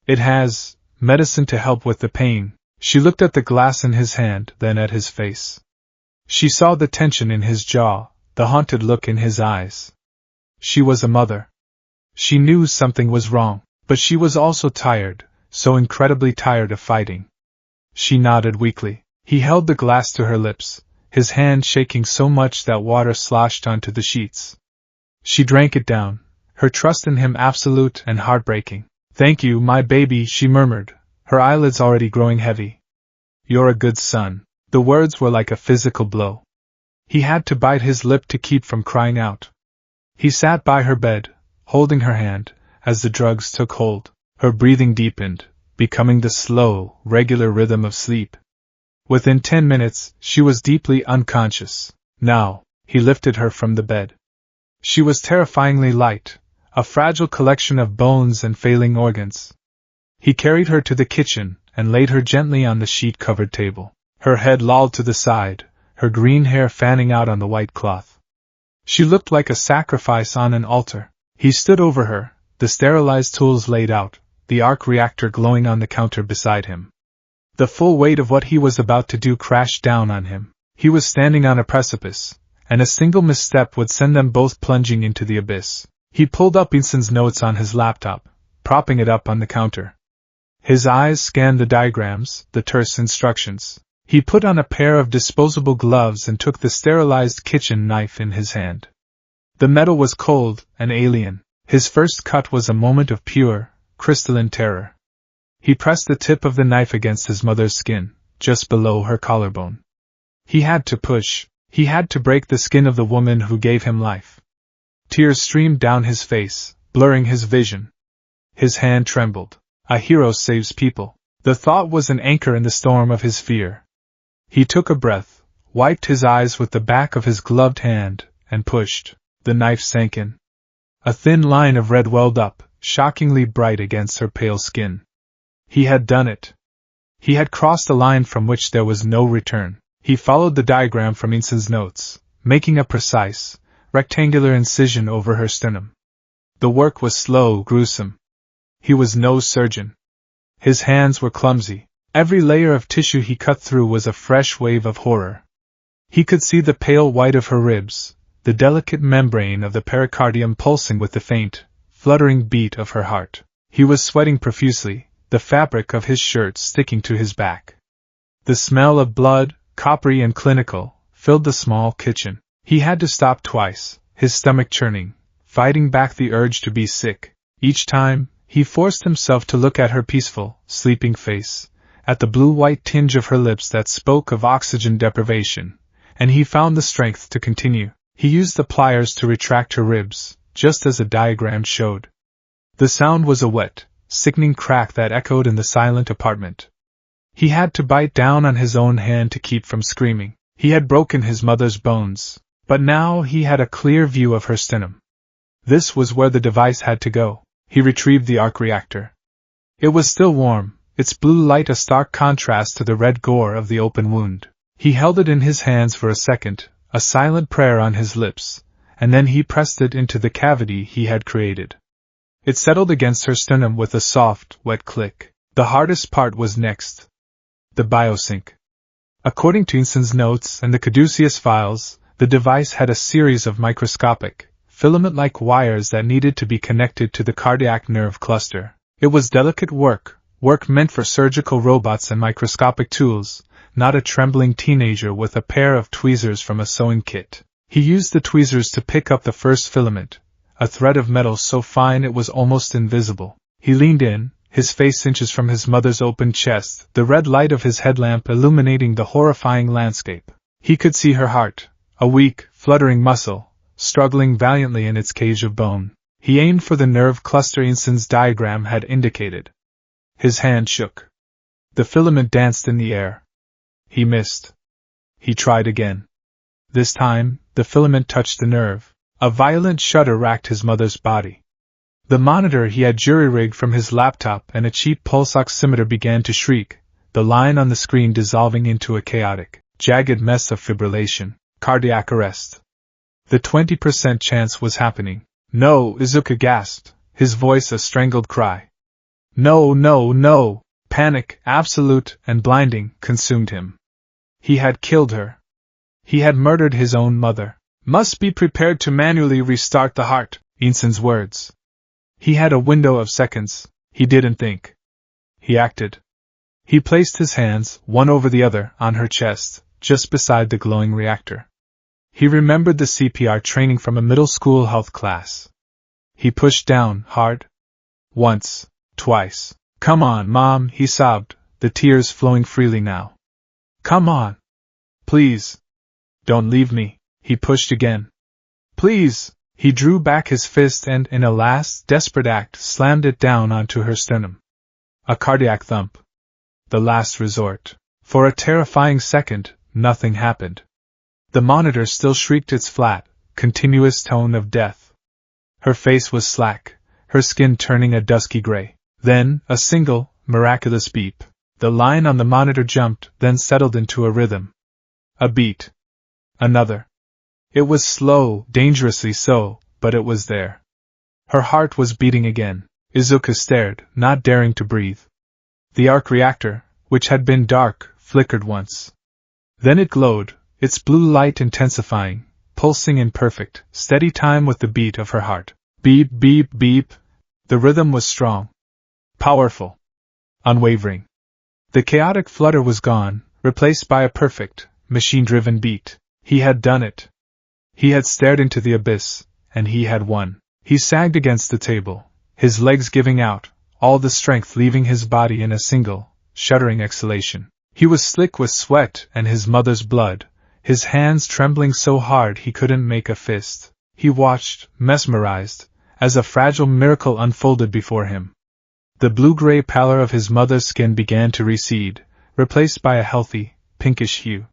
It has medicine to help with the pain." She looked at the glass in his hand, then at his face. She saw the tension in his jaw, the haunted look in his eyes. She was a mother. She knew something was wrong, but she was also tired, so incredibly tired of fighting. She nodded weakly. He held the glass to her lips, his hand shaking so much that water sloshed onto the sheets. She drank it down, her trust in him absolute and heartbreaking. "Thank you, my baby," she murmured, her eyelids already growing heavy. "You're a good son." The words were like a physical blow. He had to bite his lip to keep from crying out. He sat by her bed, holding her hand, as the drugs took hold. Her breathing deepened, becoming the slow, regular rhythm of sleep. Within 10 minutes, she was deeply unconscious. Now, he lifted her from the bed. She was terrifyingly light, a fragile collection of bones and failing organs. He carried her to the kitchen and laid her gently on the sheet-covered table. Her head lolled to the side, her green hair fanning out on the white cloth. She looked like a sacrifice on an altar. He stood over her, the sterilized tools laid out, the arc reactor glowing on the counter beside him. The full weight of what he was about to do crashed down on him. He was standing on a precipice, and a single misstep would send them both plunging into the abyss. He pulled up Inson's notes on his laptop, propping it up on the counter. His eyes scanned the diagrams, the terse instructions. He put on a pair of disposable gloves and took the sterilized kitchen knife in his hand. The metal was cold and alien. His first cut was a moment of pure, crystalline terror. He pressed the tip of the knife against his mother's skin, just below her collarbone. He had to push. He had to break the skin of the woman who gave him life. Tears streamed down his face, blurring his vision. His hand trembled. A hero saves people. The thought was an anchor in the storm of his fear. He took a breath, wiped his eyes with the back of his gloved hand, and pushed. The knife sank in. A thin line of red welled up, shockingly bright against her pale skin. He had done it. He had crossed a line from which there was no return. He followed the diagram from Inson's notes, making a precise, rectangular incision over her sternum. The work was slow, gruesome. He was no surgeon. His hands were clumsy. Every layer of tissue he cut through was a fresh wave of horror. He could see the pale white of her ribs, the delicate membrane of the pericardium pulsing with the faint, fluttering beat of her heart. He was sweating profusely, the fabric of his shirt sticking to his back. The smell of blood, coppery and clinical, filled the small kitchen. He had to stop twice, his stomach churning, fighting back the urge to be sick. Each time, he forced himself to look at her peaceful, sleeping face, at the blue-white tinge of her lips that spoke of oxygen deprivation, and he found the strength to continue. He used the pliers to retract her ribs, just as the diagram showed. The sound was a wet, sickening crack that echoed in the silent apartment. He had to bite down on his own hand to keep from screaming. He had broken his mother's bones, but now he had a clear view of her sternum. This was where the device had to go. He retrieved the arc reactor. It was still warm, its blue light a stark contrast to the red gore of the open wound. He held it in his hands for a second, a silent prayer on his lips, and then he pressed it into the cavity he had created. It settled against her sternum with a soft, wet click. The hardest part was next. The biosync. According to Inson's notes and the Caduceus files, the device had a series of microscopic, filament-like wires that needed to be connected to the cardiac nerve cluster. It was delicate work meant for surgical robots and microscopic tools, not a trembling teenager with a pair of tweezers from a sewing kit. He used the tweezers to pick up the first filament, a thread of metal so fine it was almost invisible. He leaned in, his face inches from his mother's open chest, the red light of his headlamp illuminating the horrifying landscape. He could see her heart, a weak, fluttering muscle, struggling valiantly in its cage of bone. He aimed for the nerve cluster Inson's diagram had indicated. His hand shook. The filament danced in the air. He missed. He tried again. This time, the filament touched the nerve. A violent shudder racked his mother's body. The monitor he had jury-rigged from his laptop and a cheap pulse oximeter began to shriek, the line on the screen dissolving into a chaotic, jagged mess of fibrillation, cardiac arrest. The 20% chance was happening. No, Izuka gasped, his voice a strangled cry. No, no, no! Panic, absolute and blinding, consumed him. He had killed her. He had murdered his own mother. Must be prepared to manually restart the heart, Inson's words. He had a window of seconds. He didn't think. He acted. He placed his hands, one over the other, on her chest, just beside the glowing reactor. He remembered the CPR training from a middle school health class. He pushed down, hard. Once, twice. Come on, Mom, he sobbed, the tears flowing freely now. Come on. Please. Don't leave me. He pushed again. Please. He drew back his fist and, in a last, desperate act, slammed it down onto her sternum. A cardiac thump. The last resort. For a terrifying second, nothing happened. The monitor still shrieked its flat, continuous tone of death. Her face was slack, her skin turning a dusky gray. Then, a single, miraculous beep. The line on the monitor jumped, then settled into a rhythm. A beat. Another. It was slow, dangerously so, but it was there. Her heart was beating again. Izuku stared, not daring to breathe. The arc reactor, which had been dark, flickered once. Then it glowed, its blue light intensifying, pulsing in perfect, steady time with the beat of her heart. Beep, beep, beep. The rhythm was strong. Powerful. Unwavering. The chaotic flutter was gone, replaced by a perfect, machine-driven beat. He had done it. He had stared into the abyss, and he had won. He sagged against the table, his legs giving out, all the strength leaving his body in a single, shuddering exhalation. He was slick with sweat and his mother's blood, his hands trembling so hard he couldn't make a fist. He watched, mesmerized, as a fragile miracle unfolded before him. The blue-gray pallor of his mother's skin began to recede, replaced by a healthy, pinkish hue.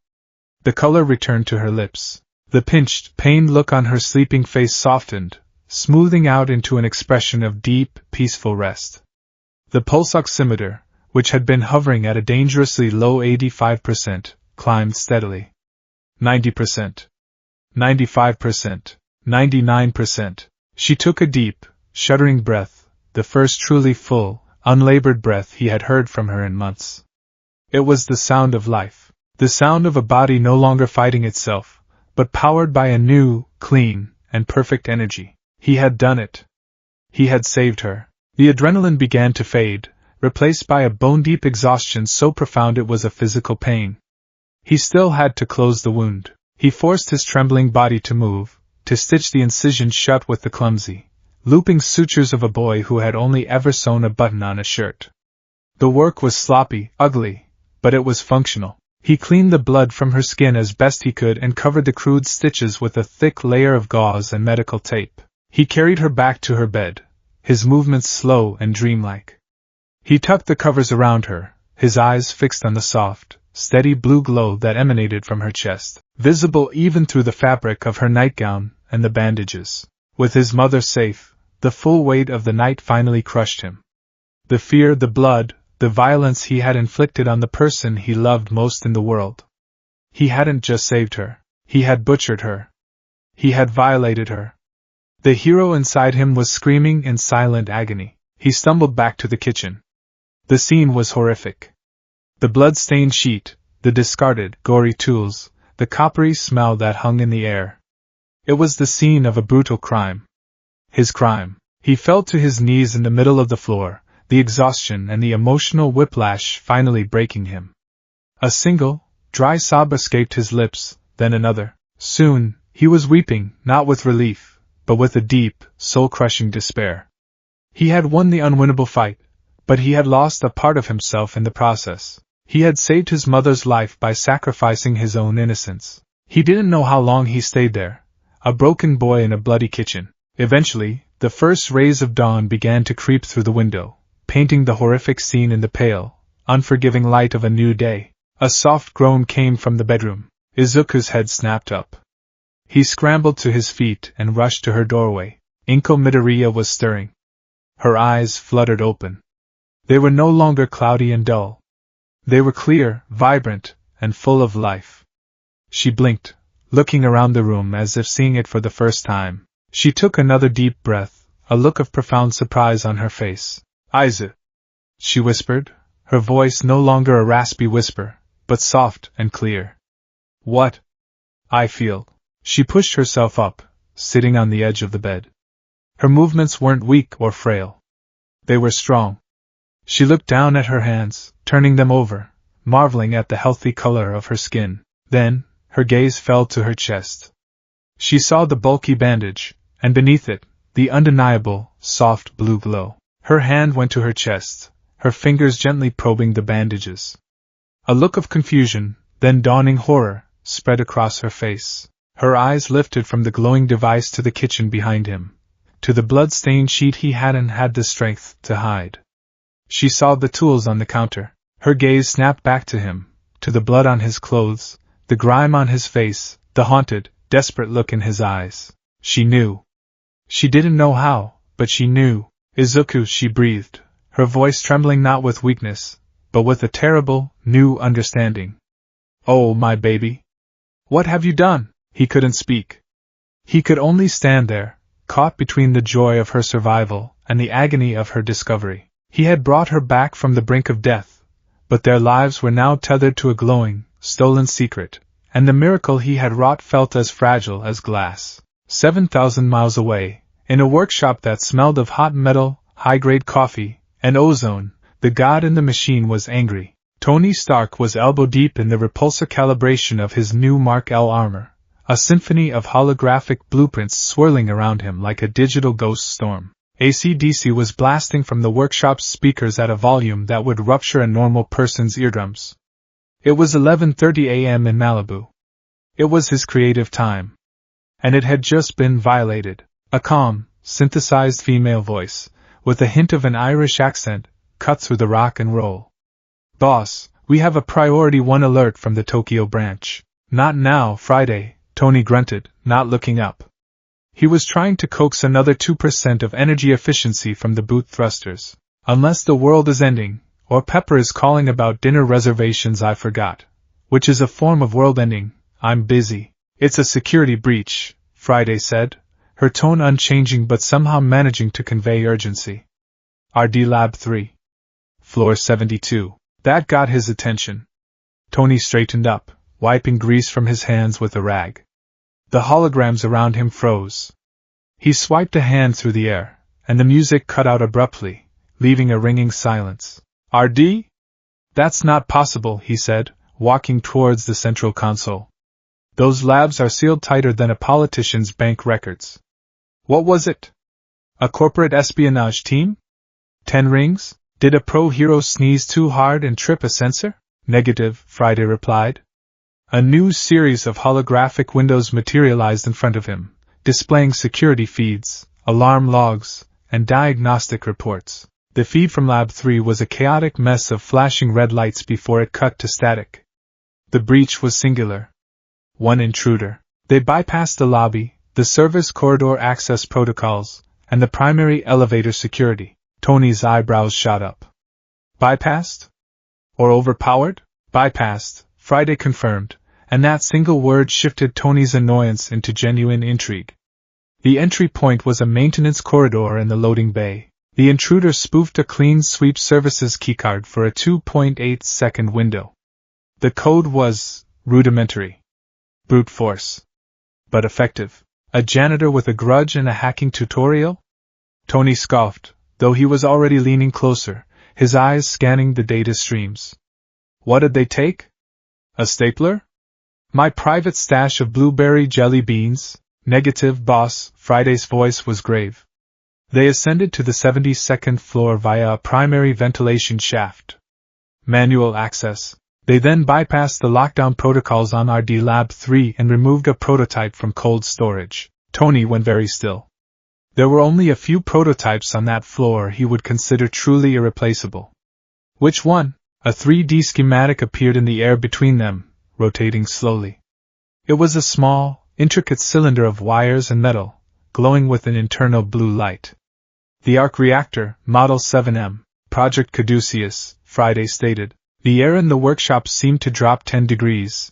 The color returned to her lips. The pinched, pained look on her sleeping face softened, smoothing out into an expression of deep, peaceful rest. The pulse oximeter, which had been hovering at a dangerously low 85%, climbed steadily. 90%. 95%. 99%. She took a deep, shuddering breath, the first truly full, unlabored breath he had heard from her in months. It was the sound of life, the sound of a body no longer fighting itself, but powered by a new, clean, and perfect energy. He had done it. He had saved her. The adrenaline began to fade, replaced by a bone-deep exhaustion so profound it was a physical pain. He still had to close the wound. He forced his trembling body to move, to stitch the incision shut with the clumsy, looping sutures of a boy who had only ever sewn a button on a shirt. The work was sloppy, ugly, but it was functional. He cleaned the blood from her skin as best he could and covered the crude stitches with a thick layer of gauze and medical tape. He carried her back to her bed, his movements slow and dreamlike. He tucked the covers around her, his eyes fixed on the soft, steady blue glow that emanated from her chest, visible even through the fabric of her nightgown and the bandages. With his mother safe, the full weight of the night finally crushed him. The fear, the blood, the violence he had inflicted on the person he loved most in the world. He hadn't just saved her, he had butchered her. He had violated her. The hero inside him was screaming in silent agony. He stumbled back to the kitchen. The scene was horrific. The blood-stained sheet, the discarded, gory tools, the coppery smell that hung in the air. It was the scene of a brutal crime. His crime. He fell to his knees in the middle of the floor, the exhaustion and the emotional whiplash finally breaking him. A single, dry sob escaped his lips, then another. Soon, he was weeping, not with relief, but with a deep, soul-crushing despair. He had won the unwinnable fight, but he had lost a part of himself in the process. He had saved his mother's life by sacrificing his own innocence. He didn't know how long he stayed there, a broken boy in a bloody kitchen. Eventually, the first rays of dawn began to creep through the window, painting the horrific scene in the pale, unforgiving light of a new day. A soft groan came from the bedroom. Izuku's head snapped up. He scrambled to his feet and rushed to her doorway. Inko Midoriya was stirring. Her eyes fluttered open. They were no longer cloudy and dull. They were clear, vibrant, and full of life. She blinked, looking around the room as if seeing it for the first time. She took another deep breath, a look of profound surprise on her face. Aizu, she whispered, her voice no longer a raspy whisper, but soft and clear. What? I feel. She pushed herself up, sitting on the edge of the bed. Her movements weren't weak or frail. They were strong. She looked down at her hands, turning them over, marveling at the healthy color of her skin. Then, her gaze fell to her chest. She saw the bulky bandage, and beneath it, the undeniable, soft blue glow. Her hand went to her chest, her fingers gently probing the bandages. A look of confusion, then dawning horror, spread across her face. Her eyes lifted from the glowing device to the kitchen behind him, to the blood-stained sheet he hadn't had the strength to hide. She saw the tools on the counter. Her gaze snapped back to him, to the blood on his clothes, the grime on his face, the haunted, desperate look in his eyes. She knew. She didn't know how, but she knew. Izuku, she breathed, her voice trembling not with weakness, but with a terrible, new understanding. Oh, my baby. What have you done? He couldn't speak. He could only stand there, caught between the joy of her survival and the agony of her discovery. He had brought her back from the brink of death, but their lives were now tethered to a glowing, stolen secret, and the miracle he had wrought felt as fragile as glass. 7,000 miles away, in a workshop that smelled of hot metal, high-grade coffee, and ozone, the god in the machine was angry. Tony Stark was elbow-deep in the repulsor calibration of his new Mark L armor, a symphony of holographic blueprints swirling around him like a digital ghost storm. AC/DC was blasting from the workshop's speakers at a volume that would rupture a normal person's eardrums. It was 11:30 a.m. in Malibu. It was his creative time. And it had just been violated. A calm, synthesized female voice, with a hint of an Irish accent, cut through the rock and roll. "Boss, we have a priority 1 alert from the Tokyo branch." "Not now, Friday," Tony grunted, not looking up. He was trying to coax another 2% of energy efficiency from the boot thrusters. "Unless the world is ending, or Pepper is calling about dinner reservations I forgot, which is a form of world ending, I'm busy." "It's a security breach," Friday said, her tone unchanging but somehow managing to convey urgency. "RD Lab 3. Floor 72. That got his attention. Tony straightened up, wiping grease from his hands with a rag. The holograms around him froze. He swiped a hand through the air, and the music cut out abruptly, leaving a ringing silence. "RD? That's not possible," he said, walking towards the central console. "Those labs are sealed tighter than a politician's bank records." "What was it? A corporate espionage team? 10 rings? Did a pro-hero sneeze too hard and trip a sensor?" "Negative," Friday replied. A new series of holographic windows materialized in front of him, displaying security feeds, alarm logs, and diagnostic reports. The feed from Lab 3 was a chaotic mess of flashing red lights before it cut to static. The breach was singular. One intruder. They bypassed the lobby, the service corridor access protocols, and the primary elevator security. Tony's eyebrows shot up. Bypassed? Or overpowered? Bypassed, Friday confirmed, and that single word shifted Tony's annoyance into genuine intrigue. The entry point was a maintenance corridor in the loading bay. The intruder spoofed a clean sweep services keycard for a 2.8-second window. The code was rudimentary. Brute force. But effective. A janitor with a grudge and a hacking tutorial? Tony scoffed, though he was already leaning closer, his eyes scanning the data streams. What did they take? A stapler? My private stash of blueberry jelly beans? Negative, boss, Friday's voice was grave. They ascended to the 72nd floor via a primary ventilation shaft. Manual access. They then bypassed the lockdown protocols on RD Lab 3 and removed a prototype from cold storage. Tony went very still. There were only a few prototypes on that floor he would consider truly irreplaceable. Which one? A 3D schematic appeared in the air between them, rotating slowly. It was a small, intricate cylinder of wires and metal, glowing with an internal blue light. The arc reactor, Model 7M, Project Caduceus, Friday stated. The air in the workshop seemed to drop 10 degrees.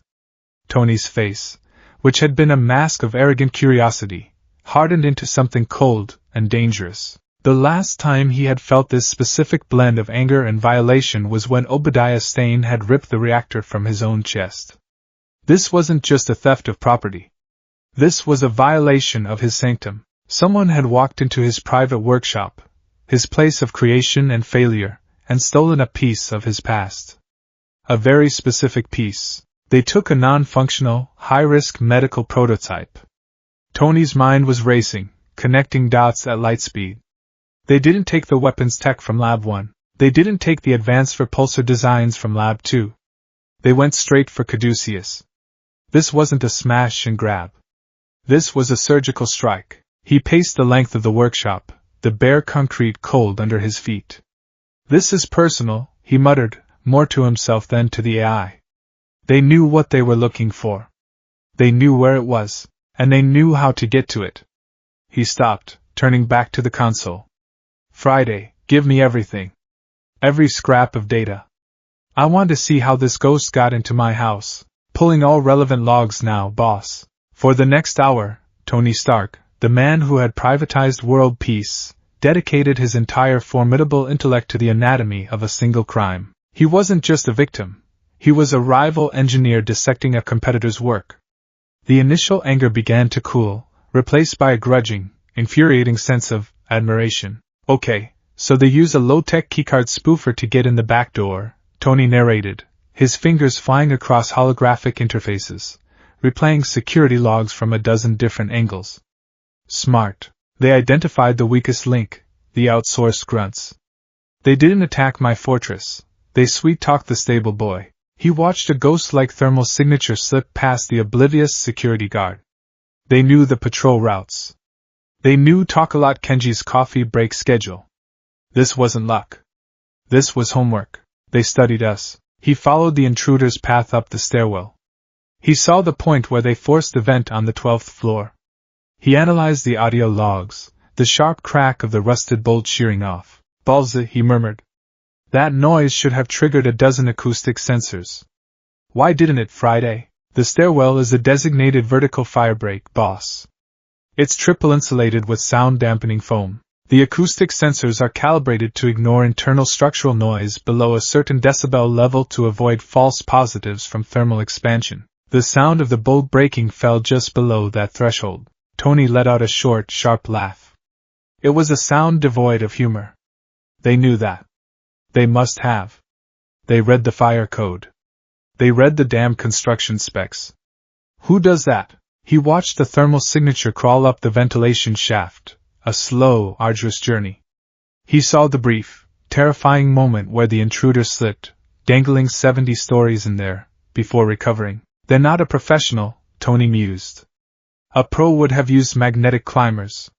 Tony's face, which had been a mask of arrogant curiosity, hardened into something cold and dangerous. The last time he had felt this specific blend of anger and violation was when Obadiah Stane had ripped the reactor from his own chest. This wasn't just a theft of property. This was a violation of his sanctum. Someone had walked into his private workshop, his place of creation and failure, and stolen a piece of his past. A very specific piece. They took a non-functional, high-risk medical prototype. Tony's mind was racing, connecting dots at light speed. They didn't take the weapons tech from Lab 1. They didn't take the advanced repulsor designs from Lab 2. They went straight for Caduceus. This wasn't a smash and grab. This was a surgical strike. He paced the length of the workshop, the bare concrete cold under his feet. This is personal, he muttered, more to himself than to the AI. They knew what they were looking for. They knew where it was, and they knew how to get to it. He stopped, turning back to the console. Friday, give me everything. Every scrap of data. I want to see how this ghost got into my house. Pulling all relevant logs now, boss. For the next hour, Tony Stark, the man who had privatized world peace, dedicated his entire formidable intellect to the anatomy of a single crime. He wasn't just a victim. He was a rival engineer dissecting a competitor's work. The initial anger began to cool, replaced by a grudging, infuriating sense of admiration. Okay, so they use a low-tech keycard spoofer to get in the back door, Tony narrated, his fingers flying across holographic interfaces, replaying security logs from a dozen different angles. Smart. They identified the weakest link, the outsourced grunts. They didn't attack my fortress. They sweet-talked the stable boy. He watched a ghost-like thermal signature slip past the oblivious security guard. They knew the patrol routes. They knew Takalot Kenji's coffee break schedule. This wasn't luck. This was homework. They studied us. He followed the intruder's path up the stairwell. He saw the point where they forced the vent on the 12th floor. He analyzed the audio logs, the sharp crack of the rusted bolt shearing off. Balza, he murmured. That noise should have triggered a dozen acoustic sensors. Why didn't it, Friday? The stairwell is a designated vertical firebreak, boss. It's triple insulated with sound-dampening foam. The acoustic sensors are calibrated to ignore internal structural noise below a certain decibel level to avoid false positives from thermal expansion. The sound of the bolt breaking fell just below that threshold. Tony let out a short, sharp laugh. It was a sound devoid of humor. They knew that. They must have. They read the fire code. They read the damn construction specs. Who does that? He watched the thermal signature crawl up the ventilation shaft, a slow, arduous journey. He saw the brief, terrifying moment where the intruder slipped, dangling 70 stories in there, before recovering. They're not a professional, Tony mused. A pro would have used magnetic climbers.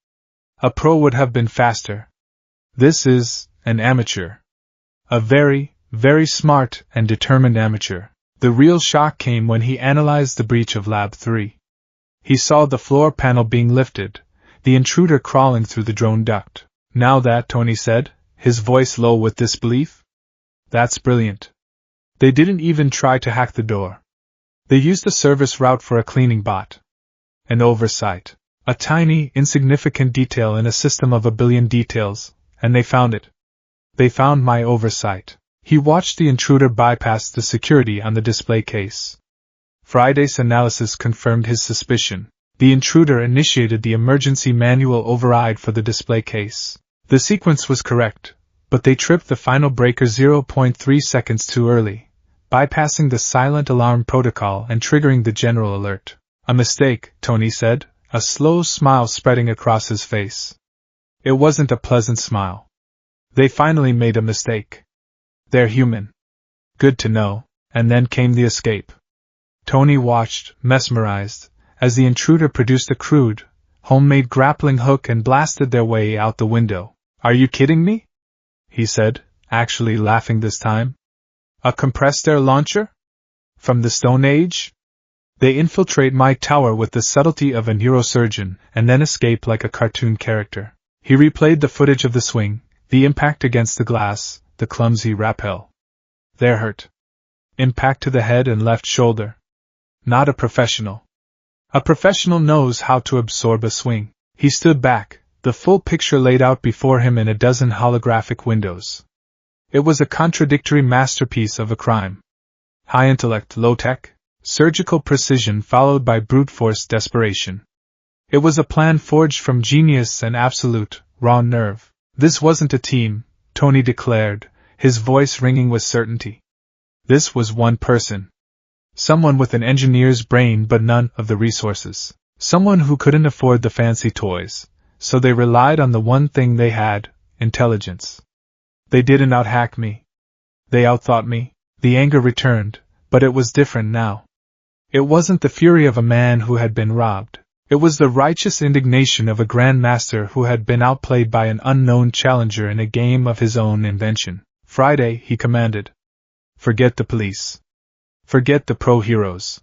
A pro would have been faster. This is an amateur. A very, very smart and determined amateur. The real shock came when he analyzed the breach of Lab 3. He saw the floor panel being lifted, the intruder crawling through the drone duct. Now that, Tony said, his voice low with disbelief. That's brilliant. They didn't even try to hack the door. They used a service route for a cleaning bot. An oversight. A tiny, insignificant detail in a system of a billion details, and they found it. They found my oversight. He watched the intruder bypass the security on the display case. Friday's analysis confirmed his suspicion. The intruder initiated the emergency manual override for the display case. The sequence was correct, but they tripped the final breaker 0.3 seconds too early, bypassing the silent alarm protocol and triggering the general alert. A mistake, Tony said, a slow smile spreading across his face. It wasn't a pleasant smile. They finally made a mistake. They're human. Good to know. And then came the escape. Tony watched, mesmerized, as the intruder produced a crude, homemade grappling hook and blasted their way out the window. Are you kidding me? He said, actually laughing this time. A compressed air launcher? From the Stone Age? They infiltrate my tower with the subtlety of a neurosurgeon and then escape like a cartoon character. He replayed the footage of the swing, the impact against the glass, the clumsy rappel. They're hurt. Impact to the head and left shoulder. Not a professional. A professional knows how to absorb a swing. He stood back, the full picture laid out before him in a dozen holographic windows. It was a contradictory masterpiece of a crime. High intellect, low tech, surgical precision followed by brute force desperation. It was a plan forged from genius and absolute, raw nerve. This wasn't a team, Tony declared, his voice ringing with certainty. This was one person. Someone with an engineer's brain but none of the resources. Someone who couldn't afford the fancy toys, so they relied on the one thing they had, intelligence. They didn't out-hack me. They outthought me. The anger returned, but it was different now. It wasn't the fury of a man who had been robbed. It was the righteous indignation of a grandmaster who had been outplayed by an unknown challenger in a game of his own invention. Friday, he commanded. Forget the police. Forget the pro-heroes.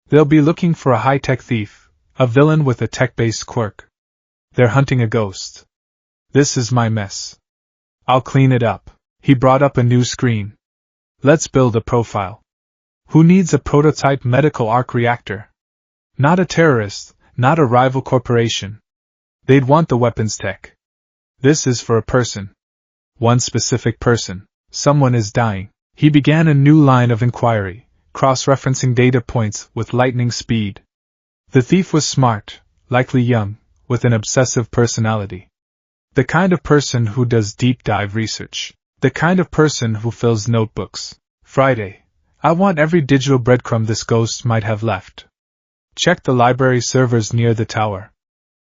They'll be looking for a high-tech thief, a villain with a tech-based quirk. They're hunting a ghost. This is my mess. I'll clean it up. He brought up a new screen. Let's build a profile. Who needs a prototype medical arc reactor? Not a terrorist, not a rival corporation. They'd want the weapons tech. This is for a person. One specific person. Someone is dying. He began a new line of inquiry, cross-referencing data points with lightning speed. The thief was smart, likely young, with an obsessive personality. The kind of person who does deep dive research. The kind of person who fills notebooks. Friday. I want every digital breadcrumb this ghost might have left. Check the library servers near the tower.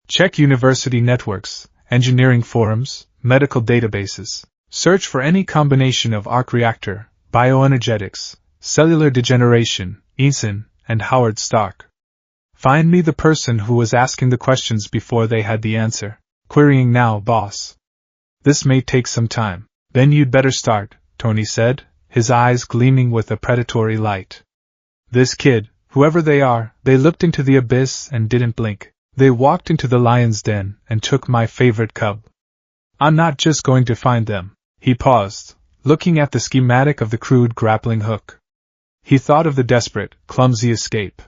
Check university networks, engineering forums, medical databases. Search for any combination of arc reactor, bioenergetics, cellular degeneration, Eason, and Howard Stark. Find me the person who was asking the questions before they had the answer. Querying now, boss. This may take some time. Then you'd better start, Tony said, his eyes gleaming with a predatory light. This kid, whoever they are, they looked into the abyss and didn't blink. They walked into the lion's den and took my favorite cub. I'm not just going to find them. He paused, looking at the schematic of the crude grappling hook. He thought of the desperate, clumsy escape.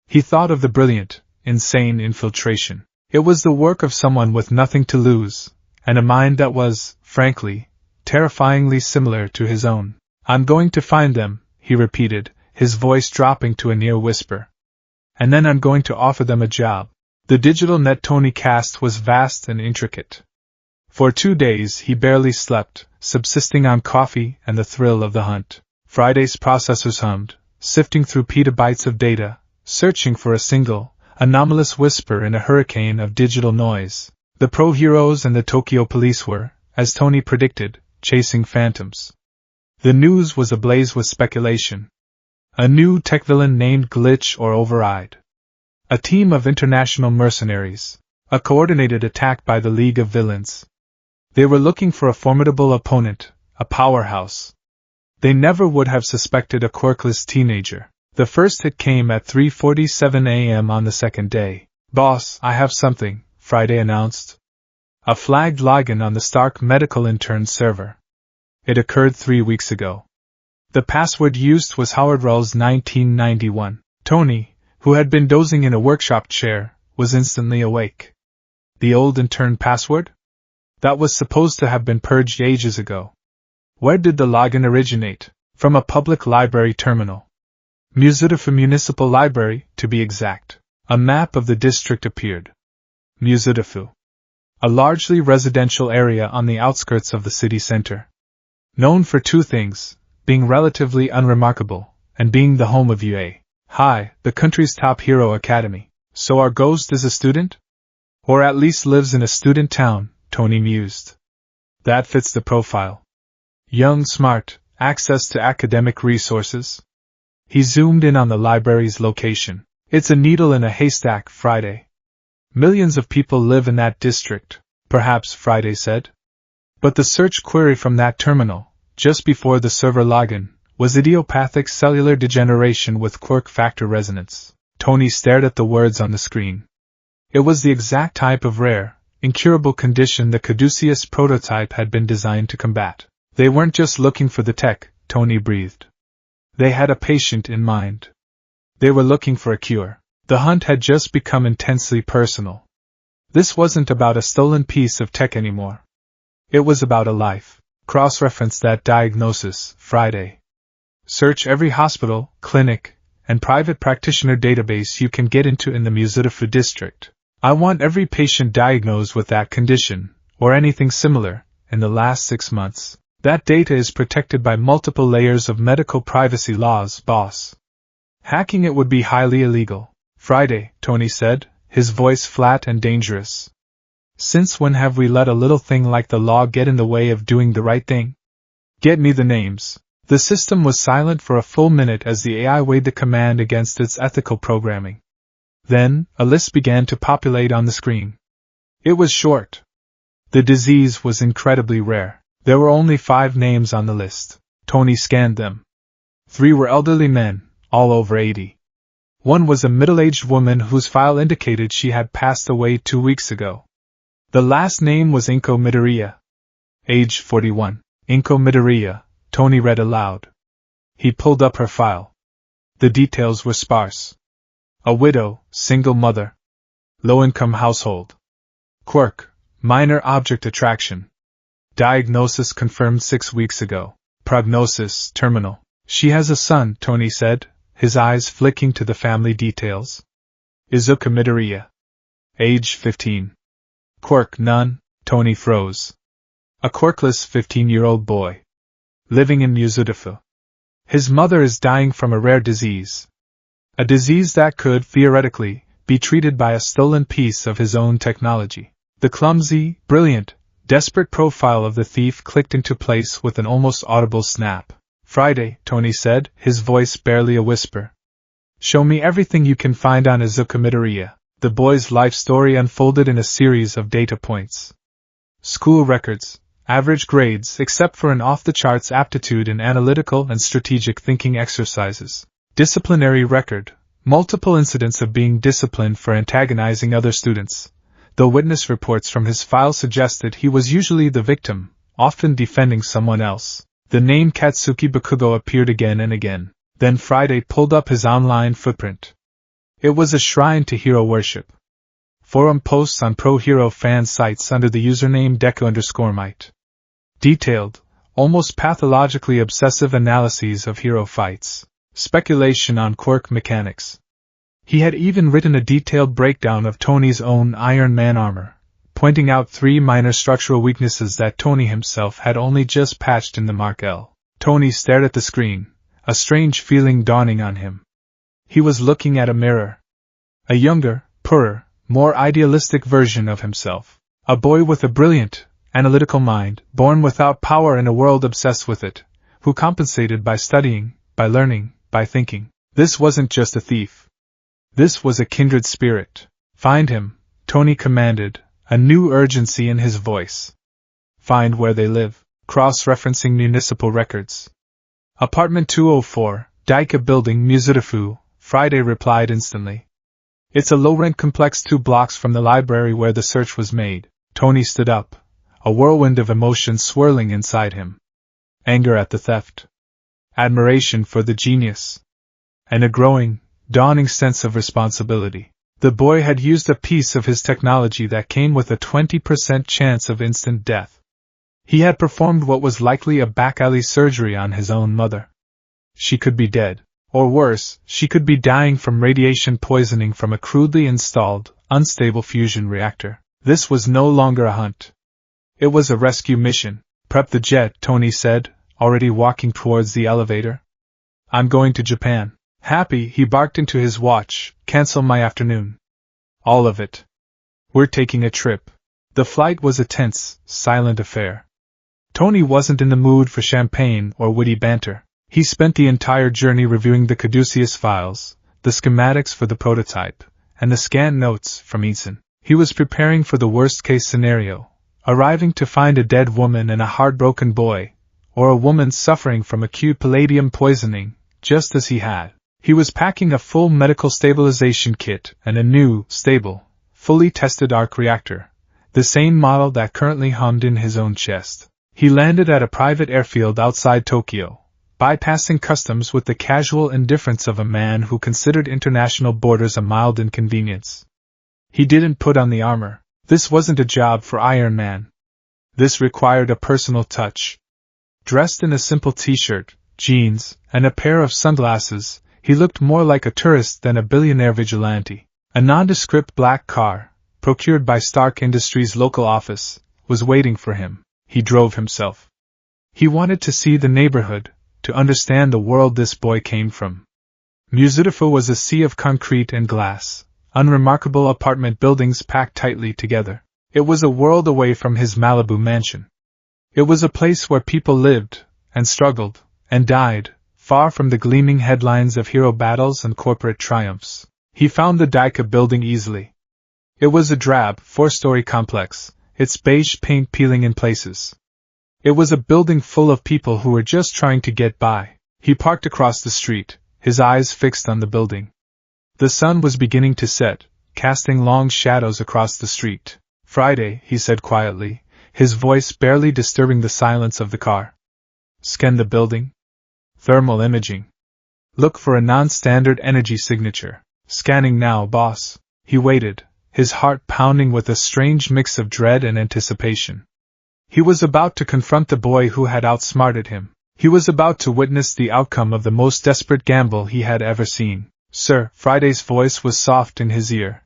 He thought of the brilliant, insane infiltration. It was the work of someone with nothing to lose, and a mind that was, frankly, terrifyingly similar to his own. I'm going to find them, he repeated, his voice dropping to a near whisper. And then I'm going to offer them a job. The digital net Tony cast was vast and intricate. For 2 days he barely slept, subsisting on coffee and the thrill of the hunt. Friday's processors hummed, sifting through petabytes of data, searching for a single, anomalous whisper in a hurricane of digital noise. The pro-heroes and the Tokyo police were, as Tony predicted, chasing phantoms. The news was ablaze with speculation. A new tech villain named Glitch or Override. A team of international mercenaries. A coordinated attack by the League of Villains. They were looking for a formidable opponent, a powerhouse. They never would have suspected a quirkless teenager. The first hit came at 3:47 a.m. on the second day. Boss, I have something, Friday announced. A flagged login on the Stark Medical Intern server. It occurred 3 weeks ago. The password used was Howard Rull's 1991. Tony, who had been dozing in a workshop chair, was instantly awake. The old intern password? That was supposed to have been purged ages ago. Where did the login originate? From a public library terminal. Muzidafu Municipal Library, to be exact. A map of the district appeared. Muzidafu. A largely residential area on the outskirts of the city center. Known for two things, being relatively unremarkable, and being the home of UA. Hi, the country's top hero academy. So our ghost is a student? Or at least lives in a student town, Tony mused. That fits the profile. Young, smart, access to academic resources. He zoomed in on the library's location. It's a needle in a haystack, Friday. Millions of people live in that district, perhaps, Friday said. But the search query from that terminal, just before the server login, was idiopathic cellular degeneration with quark factor resonance. Tony stared at the words on the screen. It was the exact type of rare, incurable condition the Caduceus prototype had been designed to combat. They weren't just looking for the tech, Tony breathed. They had a patient in mind. They were looking for a cure. The hunt had just become intensely personal. This wasn't about a stolen piece of tech anymore. It was about a life. Cross-reference that diagnosis, Friday. Search every hospital, clinic, and private practitioner database you can get into in the Muzidafu district. I want every patient diagnosed with that condition, or anything similar, in the last 6 months. That data is protected by multiple layers of medical privacy laws, boss. Hacking it would be highly illegal. Friday, Tony said, his voice flat and dangerous. Since when have we let a little thing like the law get in the way of doing the right thing? Get me the names. The system was silent for a full minute as the AI weighed the command against its ethical programming. Then, a list began to populate on the screen. It was short. The disease was incredibly rare. There were only 5 names on the list. Tony scanned them. 3 were elderly men, all over 80. 1 was a middle-aged woman whose file indicated she had passed away 2 weeks ago. The last name was Inko Midoriya. Age 41. Inko Midoriya, Tony read aloud. He pulled up her file. The details were sparse. A widow, single mother. Low-income household. Quirk, minor object attraction. Diagnosis confirmed 6 weeks ago. Prognosis, terminal. She has a son, Tony said, his eyes flicking to the family details. Izuchimidaria. Age 15. Quirk, none. Tony froze. A quirkless 15-year-old boy. Living in Muzudafu. His mother is dying from a rare disease. A disease that could, theoretically, be treated by a stolen piece of his own technology. The clumsy, brilliant, desperate profile of the thief clicked into place with an almost audible snap. Friday, Tony said, his voice barely a whisper. Show me everything you can find on Izuchimidaria. The boy's life story unfolded in a series of data points. School records, average grades except for an off-the-charts aptitude in analytical and strategic thinking exercises. Disciplinary record, multiple incidents of being disciplined for antagonizing other students, though witness reports from his file suggested he was usually the victim, often defending someone else. The name Katsuki Bakugo appeared again and again. Then Friday pulled up his online footprint. It was a shrine to hero worship. Forum posts on pro-hero fan sites under the username Deku_might. Detailed, almost pathologically obsessive analyses of hero fights. Speculation on quirk mechanics. He had even written a detailed breakdown of Tony's own Iron Man armor, pointing out 3 minor structural weaknesses that Tony himself had only just patched in the Mark L. Tony stared at the screen, a strange feeling dawning on him. He was looking at a mirror. A younger, purer, more idealistic version of himself. A boy with a brilliant, analytical mind, born without power in a world obsessed with it, who compensated by studying, by learning, by thinking. This wasn't just a thief. This was a kindred spirit. Find him, Tony commanded, a new urgency in his voice. Find where they live. Cross-referencing municipal records. Apartment 204, Daika Building, Muzudafu, Friday replied instantly. It's a low-rent complex 2 blocks from the library where the search was made. Tony stood up, a whirlwind of emotion swirling inside him. Anger at the theft. Admiration for the genius. And a growing, dawning sense of responsibility. The boy had used a piece of his technology that came with a 20% chance of instant death. He had performed what was likely a back-alley surgery on his own mother. She could be dead. Or worse, she could be dying from radiation poisoning from a crudely installed, unstable fusion reactor. This was no longer a hunt. It was a rescue mission. Prep the jet, Tony said, already walking towards the elevator. I'm going to Japan. Happy, he barked into his watch, cancel my afternoon. All of it. We're taking a trip. The flight was a tense, silent affair. Tony wasn't in the mood for champagne or witty banter. He spent the entire journey reviewing the Caduceus files, the schematics for the prototype, and the scant notes from Eason. He was preparing for the worst-case scenario, arriving to find a dead woman and a heartbroken boy, or a woman suffering from acute palladium poisoning, just as he had. He was packing a full medical stabilization kit and a new, stable, fully tested arc reactor, the same model that currently hummed in his own chest. He landed at a private airfield outside Tokyo, bypassing customs with the casual indifference of a man who considered international borders a mild inconvenience. He didn't put on the armor. This wasn't a job for Iron Man. This required a personal touch. Dressed in a simple t-shirt, jeans, and a pair of sunglasses, he looked more like a tourist than a billionaire vigilante. A nondescript black car, procured by Stark Industries' local office, was waiting for him. He drove himself. He wanted to see the neighborhood, to understand the world this boy came from. Muzudafu was a sea of concrete and glass, unremarkable apartment buildings packed tightly together. It was a world away from his Malibu mansion. It was a place where people lived, and struggled, and died, far from the gleaming headlines of hero battles and corporate triumphs. He found the Daika building easily. It was a drab, 4-story complex, its beige paint peeling in places. It was a building full of people who were just trying to get by. He parked across the street, his eyes fixed on the building. The sun was beginning to set, casting long shadows across the street. Friday, he said quietly, his voice barely disturbing the silence of the car. Scan the building. Thermal imaging. Look for a non-standard energy signature. Scanning now, boss. He waited, his heart pounding with a strange mix of dread and anticipation. He was about to confront the boy who had outsmarted him. He was about to witness the outcome of the most desperate gamble he had ever seen. "Sir," Friday's voice was soft in his ear.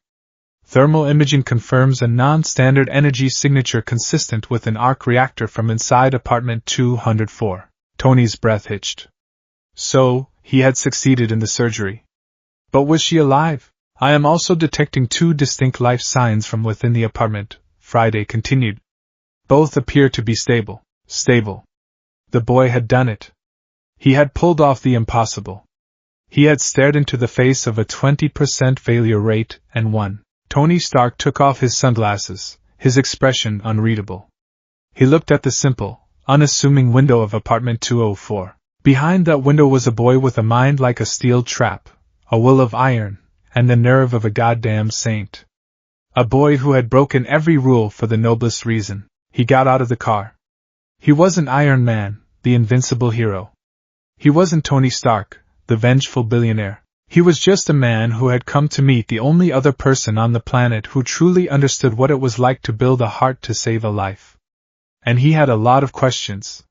"Thermal imaging confirms a non-standard energy signature consistent with an arc reactor from inside apartment 204. Tony's breath hitched. So, he had succeeded in the surgery. But was she alive? "I am also detecting 2 distinct life signs from within the apartment," Friday continued. "Both appear to be stable." Stable. The boy had done it. He had pulled off the impossible. He had stared into the face of a 20% failure rate and won. Tony Stark took off his sunglasses, his expression unreadable. He looked at the simple, unassuming window of apartment 204. Behind that window was a boy with a mind like a steel trap, a will of iron, and the nerve of a goddamn saint. A boy who had broken every rule for the noblest reason. He got out of the car. He wasn't Iron Man, the invincible hero. He wasn't Tony Stark, the vengeful billionaire. He was just a man who had come to meet the only other person on the planet who truly understood what it was like to build a heart to save a life. And he had a lot of questions.